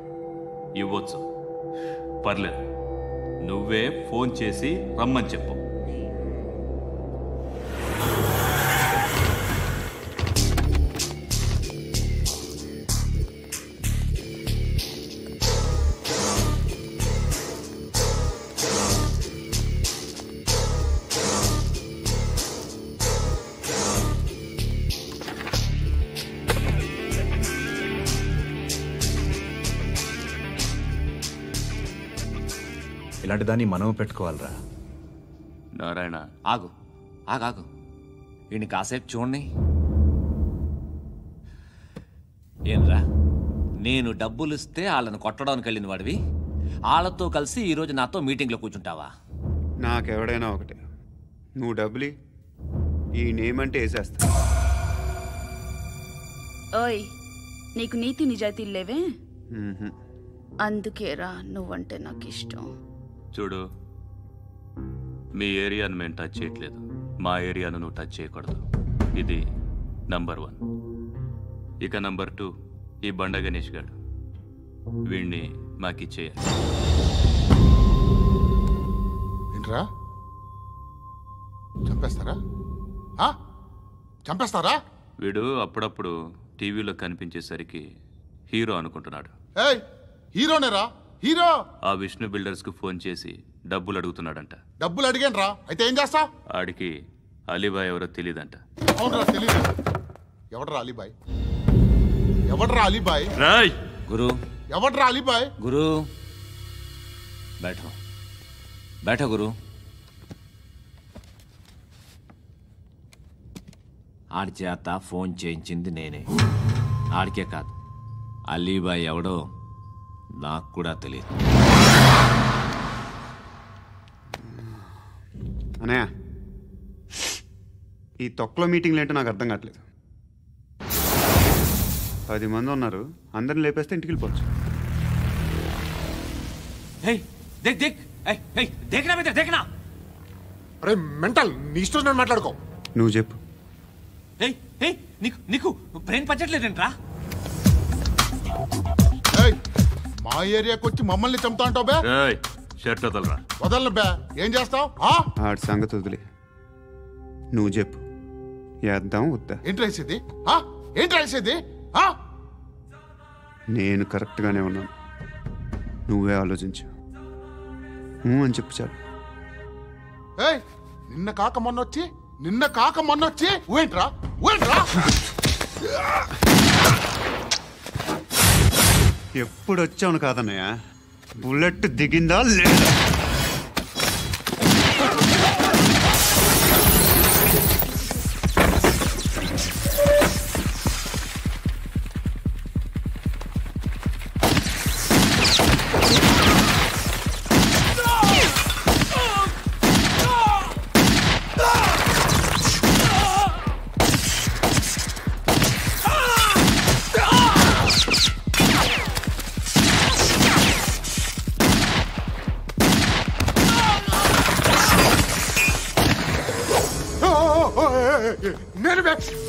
ఇవ్వచ్చు, పర్లేదు. నువ్వే ఫోన్ చేసి రమ్మని చెప్పు. ఇలాంటి దాన్ని మనం పెట్టుకోవాలరా. నారాయణ ఆగు ఆగాగు. వీడిని కాసేపు చూడండి. ఏంరా, నేను డబ్బులు ఇస్తే వాళ్ళని కొట్టడానికి వెళ్ళిన వాడివి, వాళ్ళతో కలిసి ఈరోజు నాతో మీటింగ్లో కూర్చుంటావా? నాకెవడైనా ఒకటే, నువ్వు డబ్బులి, ఈ నేమ్ అంటే వేసేస్తా. ఓయ్, నీకు నీతి నిజాయితీలు లేవే? అందుకేరా నువ్వంటే నాకు ఇష్టం. చూడు, మీ ఏరియాను మేము టచ్ చేయట్లేదు, మా ఏరియాను నువ్వు టచ్ చేయకూడదు. ఇది నంబర్ 1. ఇక నంబర్ 2, ఈ బండ గణేష్ గారు. వీణ్ణి మాకిచ్చేయాలి. ఏంట్రా, చంపేస్తారా? చంపేస్తారా? వీడు అప్పుడప్పుడు టీవీలో కనిపించేసరికి హీరో అనుకుంటున్నాడు. హీరోనేరా, హీరో. ఆ విష్ణు బిల్డర్స్ కు ఫోన్ చేసి డబ్బులు అడుగుతున్నాడంట. డబ్బులు అడిగాను రా, అయితే ఏం చేస్తా? ఆడికి అలీబాయ్ ఎవరో తెలియదంట. అవునరా తెలీదు. ఎవడ్రా అలీబాయ్? ఎవడ్రా అలీబాయ్? రాయ్ గురు. ఎవడ్రా అలీబాయ్? గురు बैठो बैठो गुरु. ఆడి చేత ఫోన్ చేయించింది నేనే. ఆడికే కాదు, అలీబాయ్ ఎవడో నాకు కూడా తెలియదు. అనయ్య, ఈ తొక్కలో మీటింగ్లు ఏంటో నాకు అర్థం కావట్లేదు. 10 మంది ఉన్నారు, అందరిని లేపేస్తే ఇంటికి వెళ్ళిపోవచ్చు. देख देख देखना बेटा देखना. అరే మెంటల్, నీ ఇష్టం నేను మాట్లాడుకో. నువ్వు చెప్పు. నీకు బ్రెయిన్ పచ్చట్లేదంట్రా. మా ఏరియాకి వచ్చి మమ్మల్ని చంపుతా అంటావు బే. షర్ట్ వదలరా. వదలను బే. ఏం చేస్తావు? ఆడి సంగతి వదిలే, నువ్వు చెప్పు. వేద్దాం వద్దా? ఏంటి రాసేది? ఏంటి రాసేది? నేను కరెక్ట్గానే ఉన్నాను, నువ్వే ఆలోచించు. అని చెప్పు చాలు. నిన్న కాక మొన్నొచ్చి ఊయంట్రా. ఎప్పుడు వచ్చావును కాదన్నయ్య, బుల్లెట్ దిగిందా లేదా?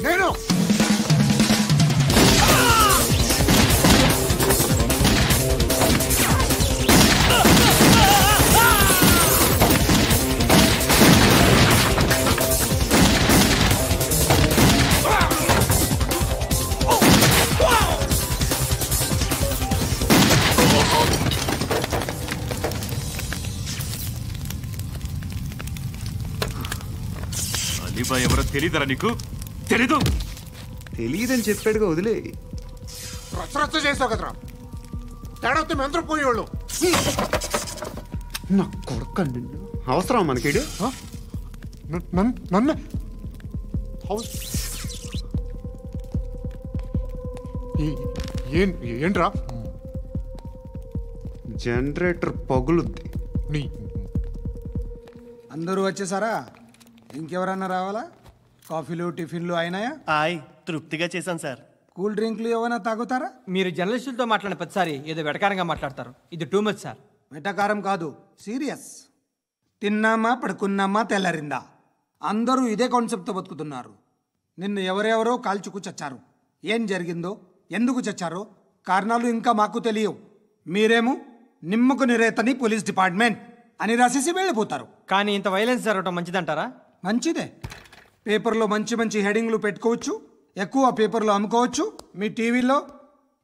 నేను అలీబాయ్ ఎవరో తెలీదరా నీకు? తెలీదని చెప్పాడుగా, వదిలే. రచ్చ చేసావు కదరా. తేడా వస్తే మెంతరం పోయేవాళ్ళు. నా కొడుకు నిన్ను అవసరం మనకిడు. నన్ను ఏంట్రా? జనరేటర్ పగులుద్ది. అందరూ వచ్చేసారా? ఇంకెవరన్నా రావాలా? కాఫీలు టిఫిన్లు అయినాయా? తృప్తిగా చేశాను సార్. కూల్ డ్రింక్లు ఏమైనా తాగుతారా? మీరు జర్నలిస్టులతో మాట్లాడిన ప్రతిసారి ఏదో వెటకారంగా మాట్లాడతారు. ఇది టూ మచ్ సార్. వెటకారం కాదు, సీరియస్. తిన్నామా పడుకున్నామా తెల్లరిందా, అందరూ ఇదే కాన్సెప్ట్తో బతుకుతున్నారు. నిన్ను ఎవరెవరో కాల్చుకు చచ్చారు. ఏం జరిగిందో, ఎందుకు చచ్చారో కారణాలు ఇంకా మాకు తెలియవు. మీరేమో నిమ్మకు నిరేతని పోలీస్ డిపార్ట్మెంట్ అని రాసేసి వెళ్ళిపోతారు. కానీ ఇంత వైలెన్స్ జరగడం మంచిదంటారా? మంచిదే. పేపర్లో మంచి మంచి హెడింగ్లు పెట్టుకోవచ్చు, ఎక్కువ పేపర్లు అమ్ముకోవచ్చు. మీ టీవీలో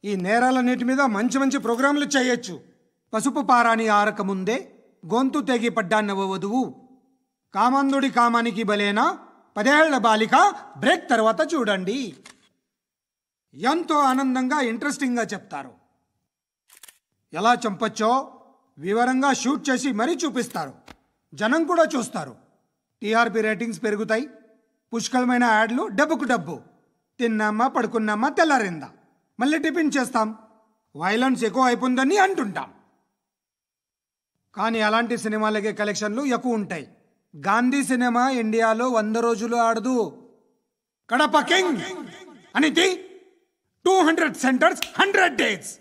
ఈ నేరాలన్నిటి మీద మంచి మంచి ప్రోగ్రాంలు చేయొచ్చు. పసుపు పారాని ఆరక ముందే గొంతు తెగి పడ్డాన్నవ వధువు, కామందుడి కామానికి బలేనా 10 ఏళ్ల బాలిక బ్రేక్ తర్వాత చూడండి. ఎంతో ఆనందంగా ఇంట్రెస్టింగ్గా చెప్తారు. ఎలా చంపచ్చో వివరంగా షూట్ చేసి మరీ చూపిస్తారు. జనం కూడా చూస్తారు. టీఆర్పీ రేటింగ్స్ పెరుగుతాయి. పుష్కలమైన యాడ్లు, డబ్బుకు డబ్బు. తిన్నామా పడుకున్నామా తెల్లారిందా, మళ్ళీ టిఫిన్ చేస్తాం. వైలెన్స్ ఎక్కువ అయిపోయిందని అంటుంటాం. కానీ అలాంటి సినిమాలకే కలెక్షన్లు ఎక్కువ ఉంటాయి. గాంధీ సినిమా ఇండియాలో 100 రోజులు ఆడదు. కడప కింగ్ అనితి 200 సెంటర్స్ 100 డేస్.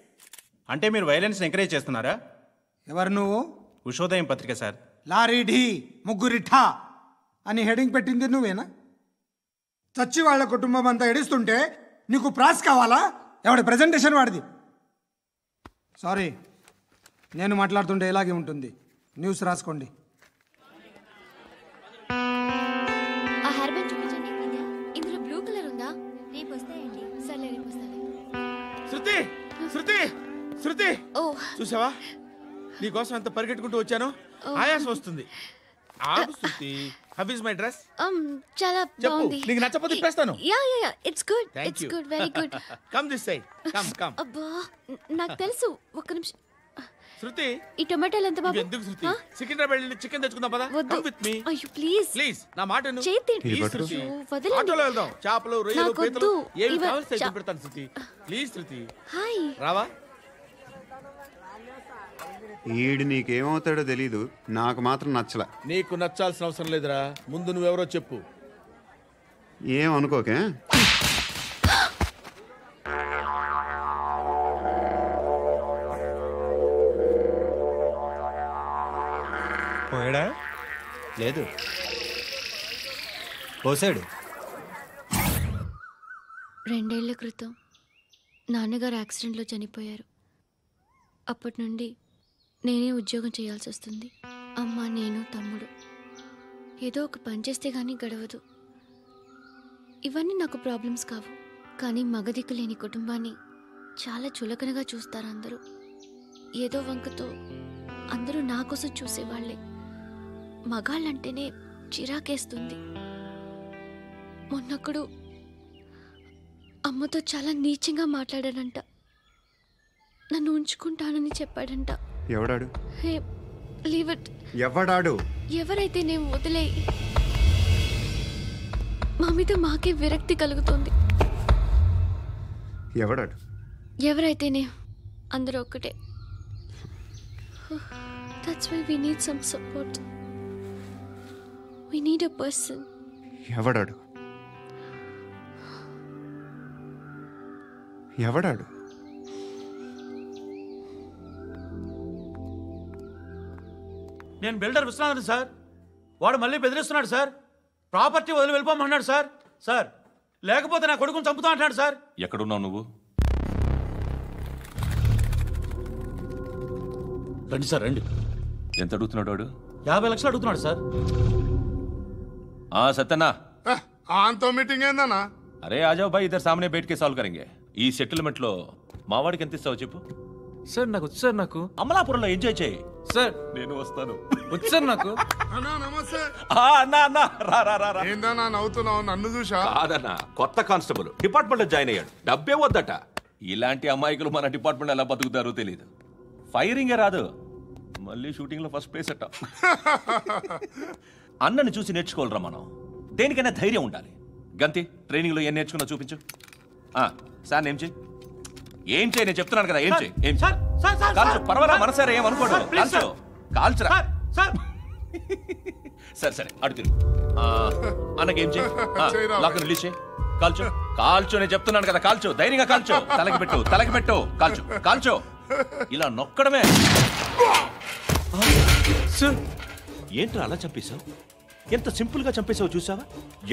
అంటే మీరు వైలెన్స్ ఎంకరేజ్ చేస్తున్నారా? ఎవరు నువ్వు? ఉషోదయం పత్రిక సార్. లారీ ఢీ ముగ్గురిఠా అని హెడింగ్ పెట్టింది నువ్వేనా? చచ్చి వాళ్ళ కుటుంబం అంతా ఎడుస్తుంటే నీకు ప్రాస్ కావాలా? ఎవడి ప్రజెంటేషన్ వాడిది. సారీ, నేను మాట్లాడుతుంటే ఇలాగే ఉంటుంది. న్యూస్ రాసుకోండి. ఆ హెయిర్ బ్యాండ్ చూపించండి. ఇందులో బ్లూ కలర్ ఉందా? రేపు వస్తాయండి. సర్లే, రేపు వస్తాను. శృతి శృతి శృతి, చూసావా నీకోసం ఎంత పరిగెట్టుకుంటూ వచ్చాను. ఆయాసం వస్తుంది. ఆగు Shruti. How is my dress? చాలా చెప్పు. బాగుంది. నీకు నచ్చకపోతే తిప్పేస్తాను. Yeah it's good. Thank it's you. Good, very good. Come this side. Come. అబ్బా నాకు తెలుసు. ఒక్క నిమిషం. శృతి, ఈ టొమాటోలు ఎంత బాబు? ఎందుకు శృతి? సికింద్రాబాద్ వెళ్ళి చికెన్ తెచ్చుకుందాం పదా. వద్దు. Come with me. అయ్యో ప్లీజ్. ప్లీజ్ నా మాట విను. చేతి ప్లీజ్ శృతి. వదలండి. ఆటోలో వెళ్దాం. చేపలు, రొయ్యలు, నాకు పీతలు వద్దు. ఏమి ఇవ- కావాలి తెచ్చి పెడతాను శృతి. Please Shruti. హాయ్. రావా? ఈడు నీకేమవుతాడో తెలీదు, నాకు మాత్రం నచ్చలా. నీకు నచ్చాల్సిన అవసరం లేదురా. ముందు నువ్వెవరో చెప్పు. ఏం అనుకోకే. పోయాడా? లేదు, పోసాడు. 2 ఏళ్ల క్రితం నాన్నగారు యాక్సిడెంట్లో చనిపోయారు. అప్పటి నుండి నేనే ఉద్యోగం చేయాల్సి వస్తుంది. అమ్మ, నేను, తమ్ముడు ఏదో ఒక పని చేస్తే కానీ గడవదు. ఇవన్నీ నాకు ప్రాబ్లమ్స్ కావు, కానీ మగదిక్కు లేని కుటుంబాన్ని చాలా చులకనగా చూస్తారు అందరూ. ఏదో వంకతో అందరూ నా కోసం చూసేవాళ్లే. మగాళ్ళంటేనే చిరాకేస్తుంది. మొన్నప్పుడు అమ్మతో చాలా నీచంగా మాట్లాడాడంట. నన్ను ఉంచుకుంటానని చెప్పాడంట. ఎవడాడు? హే, లీవ్ ఇట్. ఎవడాడు? ఎవరైతే నేను వదిలే. మా మీద మాకే విరక్తి కలుగుతుంది. ఎవడాడు? ఎవరైతేనే అందరూ ఒక్కటే. That's why we need some support. We need a person. ఎవడాడు? ఎవడాడు? నేను బిల్డర్ విశ్వనాథన్ సార్. వాడు మళ్ళీ బెదిరిస్తున్నాడు సార్. ప్రాపర్టీ వదిలి వెళ్ళిపోమన్నాడు సార్. సార్, లేకపోతే నా కొడుకుని చంపుతా అంటున్నాడు సార్. ఎక్కడున్నావు నువ్వు? రండి సార్, రండి. ఎంత అడుగుతున్నాడు వాడు? 50 లక్షలు అడుగుతున్నాడు సార్. సత్యనా, ఆంతో మీటింగ్ ఏందన్నా? అరే ఆజావ్ భాయ్, ఇద్దరు సామనే బయట కే సాల్వ్ కరెంగే. ఈ సెటిల్మెంట్ లో మావాడికి ఎంత ఇస్తావు చెప్పు. సార్ నాకు వచ్చు సార్. నాకు అమలాపురంలో ఎంజాయ్ చేయి సార్. నేను వస్తాను. వచ్చు సార్ నాకు. అన్నా నమస్తే. అన్నా రా. ఏందన్నా నవ్వుతున్నావు? నన్ను చూసా? కాదన్నా, కొత్త కానిస్టేబుల్ డిపార్ట్మెంట్ లో జాయిన్ అయ్యాడు. డబ్బే వద్దట. ఇలాంటి అమాయకులు మన డిపార్ట్మెంట్ ఎలా బతుకుతారో తెలియదు. ఫైరింగే రాదు, మళ్ళీ షూటింగ్ లో ఫస్ట్ ప్లేస్ అట్ట. అన్నని చూసి నేర్చుకోవాలరా మనం. దేనికైనా ధైర్యం ఉండాలి. గంతి, ట్రైనింగ్ లో ఏం నేర్చుకున్నా చూపించు. సార్ ఏం చేయి, ఏం చేయి, నేను చెప్తున్నాను కదా. ఏం చేయి, ఏం కాల్చు. పర్వాలా, మనసారా ఏమనుకోడు. కాల్చు, కాల్చురా. సరే అడుగు తిరుగు. అన్నకేం చేయి, లాక్ రిలీజ్ చేయి. కాల్చు, కాల్చు, నేను చెప్తున్నాను కదా. కాల్చు, ధైర్యంగా కాల్చు. తలకి పెట్టు. కాల్చు. ఇలా నొక్కడమే. ఏంట్రా అలా చంపేశావు? ఎంత సింపుల్ గా చంపేశావు చూసావా?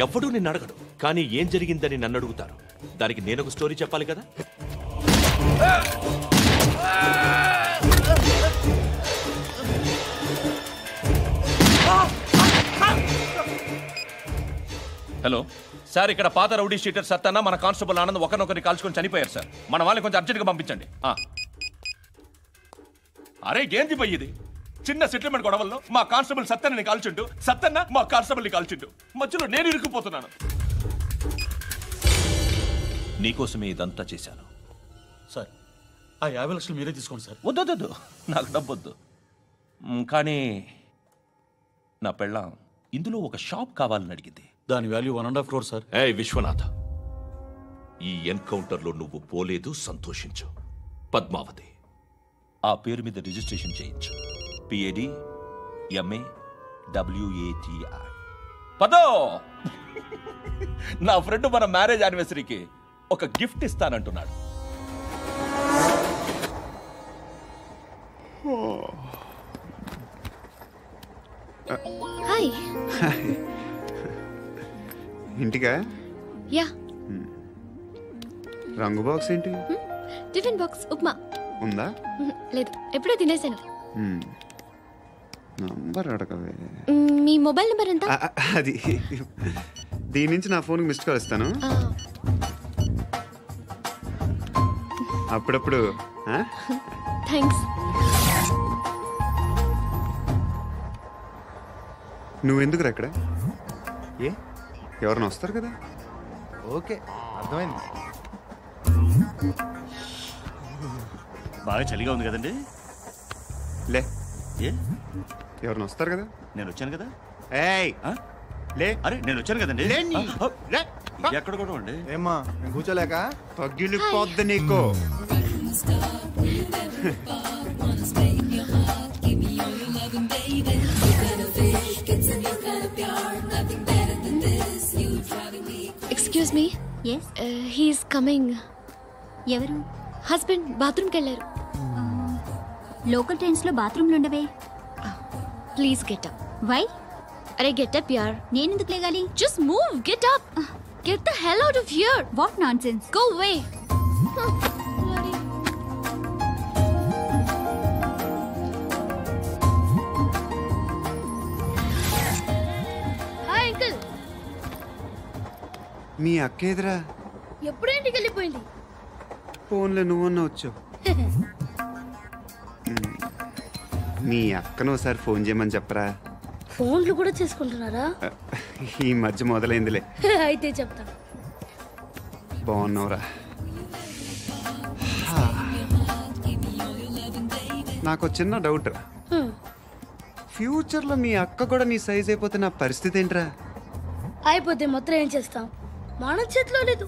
ఎవడూ నిన్ను అడగడు, కానీ ఏం జరిగిందని నన్ను అడుగుతారు. దానికి నేను ఒక స్టోరీ చెప్పాలి కదా. హలో సార్, ఇక్కడ పాత రౌడీ షీటర్ సత్తన్న, మన కానిస్టేబుల్ ఆనంద్ ఒకరినొకరిని కాల్చుకొని చనిపోయారు సార్. మన వాళ్ళని కొంచెం అర్జెంట్గా పంపించండి. అరే ఏంది పోయి ఇది? చిన్న సెటిల్మెంట్ గొడవల్లో మా కానిస్టేబుల్ సత్తన్నని కాల్చుంటూ, సత్తన్న మా కానిస్టేబుల్ని కాల్చుంటూ, మధ్యలో నేను ఇరుక్కుపోతున్నాను. నీకోసమే ఇదంతా చేశాను సార్. ఆ 50 లక్షలు మీరే తీసుకోండి సార్. వద్దు, నాకు డబ్బొద్దు. కానీ నా పెళ్ళాం ఇందులో ఒక షాప్ కావాలని అడిగింది. దాని వాల్యూ 1.5 crore సార్. విశ్వనాథ, ఈ ఎన్కౌంటర్ లో నువ్వు పోలేదు, సంతోషించు. పద్మావతి ఆ పేరు మీద రిజిస్ట్రేషన్ చేయించు. PAD MA WATI. పదో, నా ఫ్రెండ్ మన మ్యారేజ్ యానివర్సరీకి ఒక గిఫ్ట్ ఇస్తానంటున్నాడు. హాయ్. ఇంటికా? యా. రంగు బాక్స్ ఏంటి? టిఫిన్ బాక్స్ ఉప్మా ఉందా? లేదు, ఎప్పుడో తినేసాను. నంబర్ అడగవే. మీ మొబైల్ నెంబర్ ఎంత? అది దీని నుంచి నా ఫోన్కి మిస్డ్ కాల్ ఇస్తాను. అప్పుడప్పుడు. థ్యాంక్స్. నువ్వెందుకురా ఇక్కడ? ఏ ఎవరైనా వస్తారు కదా? ఓకే, అర్థమైంది. బాగా చలిగా ఉంది కదండి. లే, ఏ ఎవరైనా వస్తారు కదా? నేను వచ్చాను కదా. ఏయ్ లే, అరే నేను వచ్చాను కదండి. ఎక్కడ కూడా ఉండి ఏమ్మా నేను కూర్చోలేక తగ్గిలిపోద్ది నీకు. Excuse me. He's coming. ఎవరు? హస్బెండ్ బాత్రూమ్కి వెళ్ళారు. లోకల్ ట్రైన్స్లో బాత్రూమ్లు ఉండవే. Please get up. వై? అరే గెట్ అప్ యార్. నేను ఎందుకు లేగాలి? Just move, get up. Get the hell out of here. What nonsense. Go away. Hi uncle. మీ అక్క ఎదురా? ఎప్పుడు ఇంటికి వెళ్ళిపోయింది? ఫోన్లో నువ్వన్నా వచ్చావు. మీ అక్కను ఒకసారి ఫోన్ చేయమని చెప్పరా. ఫోన్లు కూడా చేసుకుంటున్నారా? ఈ మధ్య మొదలైందిలే. అయితే చెప్తా. బాగున్నావురా? నాకు చిన్న డౌట్. ఫ్యూచర్లో మీ అక్క కూడా నీ సైజ్ అయిపోతే నా పరిస్థితి ఏంట్రా? అయిపోతే మొత్తం ఏం చేస్తాం? మన చేతిలో లేదు.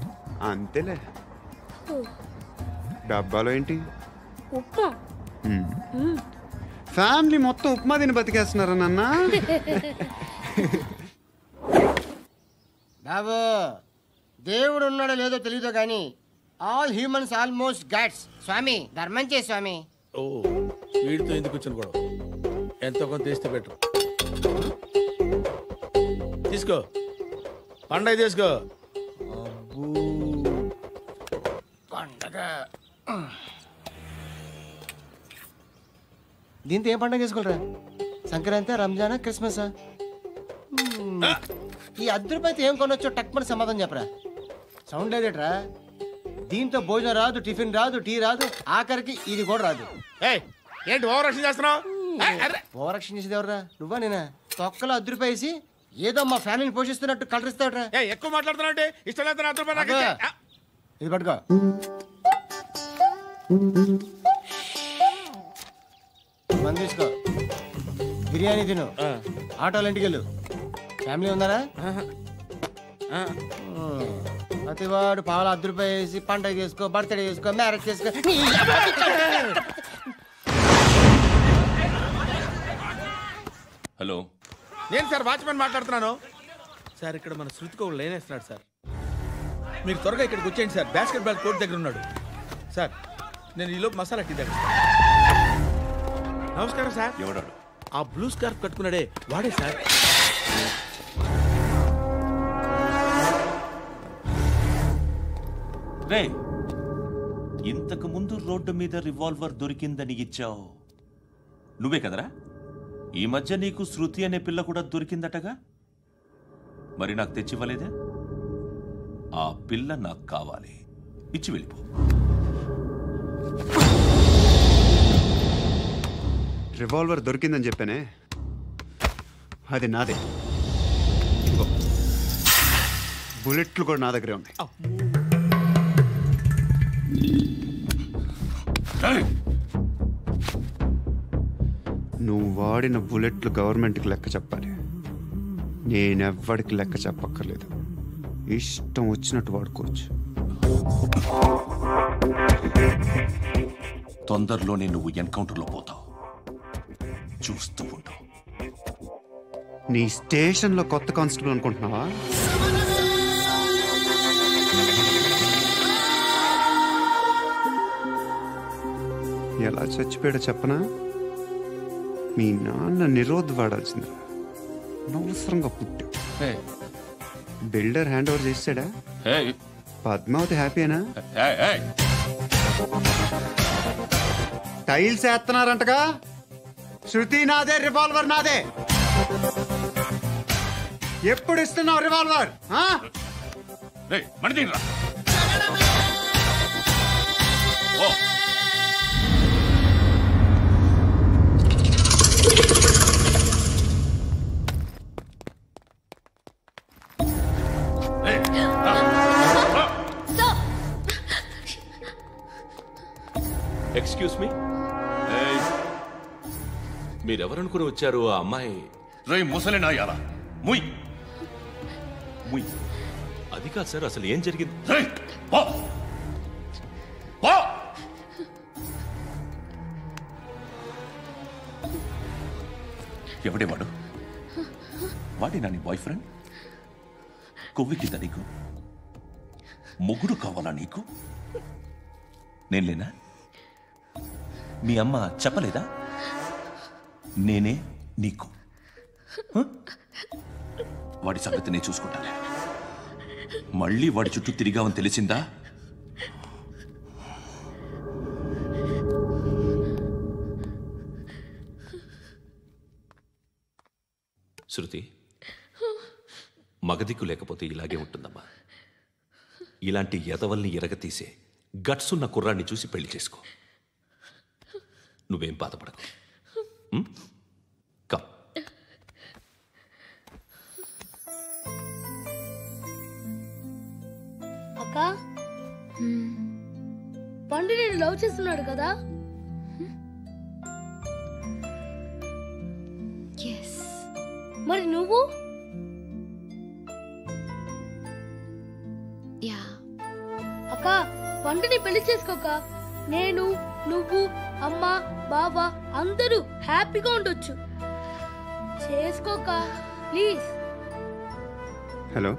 అంతేలే. డబ్బాలో ఏంటి? ఉప్మా. ఫ్యామిలీ మొత్తం ఉప్మా తిని బతికేస్తున్నారా నాన్న? బాబు, దేవుడు ఉన్నాడో లేదో తెలియదు కానీ ఆల్ హ్యూమన్స్ ఆల్మోస్ట్ గాడ్స్. స్వామి ధర్మం చే స్వామి. ఓ, వీడితో ఎందుకు వచ్చిన గొడవ? ఎంతో కొంత తీస్తే బెటర్. తీసుకో, పండగ తీసుకో. పండగ దీంతో ఏం పండగ చేసుకోరా? సంక్రాంతి, రంజానా, క్రిస్మసా? ఈ ₹10 ఏం కొనొచ్చో టక్మని సమాధానం చెప్పరా. సౌండ్ లేదేట్రా? దీంతో భోజనం రాదు, టిఫిన్ రాదు, టీ రాదు, ఆఖరికి ఇది కూడా రాదు. ఏంటి ఓవర్ యాక్షన్ చేస్తున్నావు? ఓవర్ యాక్షన్ చేసేది ఎవరా? నువ్వా నేనా? తొక్కలో ₹10 వేసి ఏదో మా ఫ్యామిలీని పోషిస్తున్నట్టు కలరిస్తావుట్రా. ఎక్కువ మాట్లాడుతున్నావు. ఇష్టం లేదు ₹10 ఇది పట్టుకో. మంది తీసుకో, బిర్యానీ తిను, ఆటోలు ఇంటికి వెళ్ళు. ఫ్యామిలీ ఉన్నారా? ప్రతివాడు పావులు ₹10 వేసి పండగ చేసుకో, బర్త్డే చేసుకో, మ్యారేజ్ చేసుకో. హలో, నేను సార్ వాచ్మెన్ మాట్లాడుతున్నాను. సార్ ఇక్కడ మన శృతికో లేనేస్తున్నాడు సార్. మీరు త్వరగా ఇక్కడికి వచ్చేయండి సార్. బాస్కెట్ బాల్ కోర్ట్ దగ్గర ఉన్నాడు సార్. నేను ఈలోపు మసాలా టీ దగ్గర. నమస్కారం సార్. ఎవడాడు? ఆ బ్లూ స్కార్ఫ్ కట్టుకున్నాడే వాడే సార్. రే, ఇంతకు ముందు రోడ్డు మీద రివాల్వర్ దొరికిందని ఇచ్చావు నువ్వే కదరా? ఈ మధ్య నీకు శృతి అనే పిల్ల కూడా దొరికిందటగా? మరి నాకు తెచ్చివ్వలేదే? ఆ పిల్ల నాకు కావాలి, ఇచ్చి వెళ్ళిపో. రివాల్వర్ దొరికిందని చెప్పానే, అది నాదే. బుల్లెట్లు కూడా నా దగ్గరే ఉన్నాయి. నువ్వు వాడిన బుల్లెట్లు గవర్నమెంట్కి లెక్క చెప్పాలి. నేనెవ్వడికి లెక్క చెప్పక్కర్లేదు. ఇష్టం వచ్చినట్టు వాడుకోవచ్చు. తొందరలోనే నువ్వు ఎన్కౌంటర్లో పోతావు, చూస్తూ ఉండు. నీ స్టేషన్లో కొత్త కానిస్టేబుల్ అనుకుంటున్నావా? ఎలా చచ్చిపోయాడో చెప్పనా? మీ నాన్న నిరోధ్ వాడాల్సింది. అనవసరంగా పుట్టావు. బిల్డర్ హ్యాండ్ ఓవర్ చేసాడా? పద్మావతి హ్యాపీనా? టైల్స్ వేస్తున్నారంటగా? శృతి నాదే, రివాల్వర్ నాదే. ఎప్పుడు ఇస్తున్నావు రివాల్వర్? ఎక్స్క్యూజ్ మీ, మీరెవరనుకుని వచ్చారు? ఆ అమ్మాయి రై ముసలి నాయాలా ముయ్ ముయ్. అది కాదు సార్, అసలు ఏం జరిగింది? రై పో పో. ఎవడేవాడు? వాడి నా నీ బాయ్ ఫ్రెండ్? కొవ్వికిందా నీకు? మొగుడు కావాలా నీకు? నేను లేనా? మీ అమ్మ చెప్పలేదా? నేనే నీకు. వాడి సంగతి నేను చూసుకుంటాను. మళ్ళీ వాడి చుట్టూ తిరిగావని తెలిసిందా? శృతి, మగదిక్కు లేకపోతే ఇలాగే ఉంటుందమ్మా. ఇలాంటి ఎదవల్ని ఎరగతీసే గట్స్ ఉన్న కుర్రాన్ని చూసి పెళ్లి చేసుకో. నువ్వేం బాధపడకు. కమ్. అక్క, పండు నేను లవ్ చేస్తున్నాడు కదా? మరి నువ్వు? అక్క, పండుని పెళ్లి చేసుకోక నేను, నువ్వు, అమ్మ, బావ అందరూ హ్యాపీగా ఉండొచ్చు. చేసుకోక ప్లీజ్. హలో.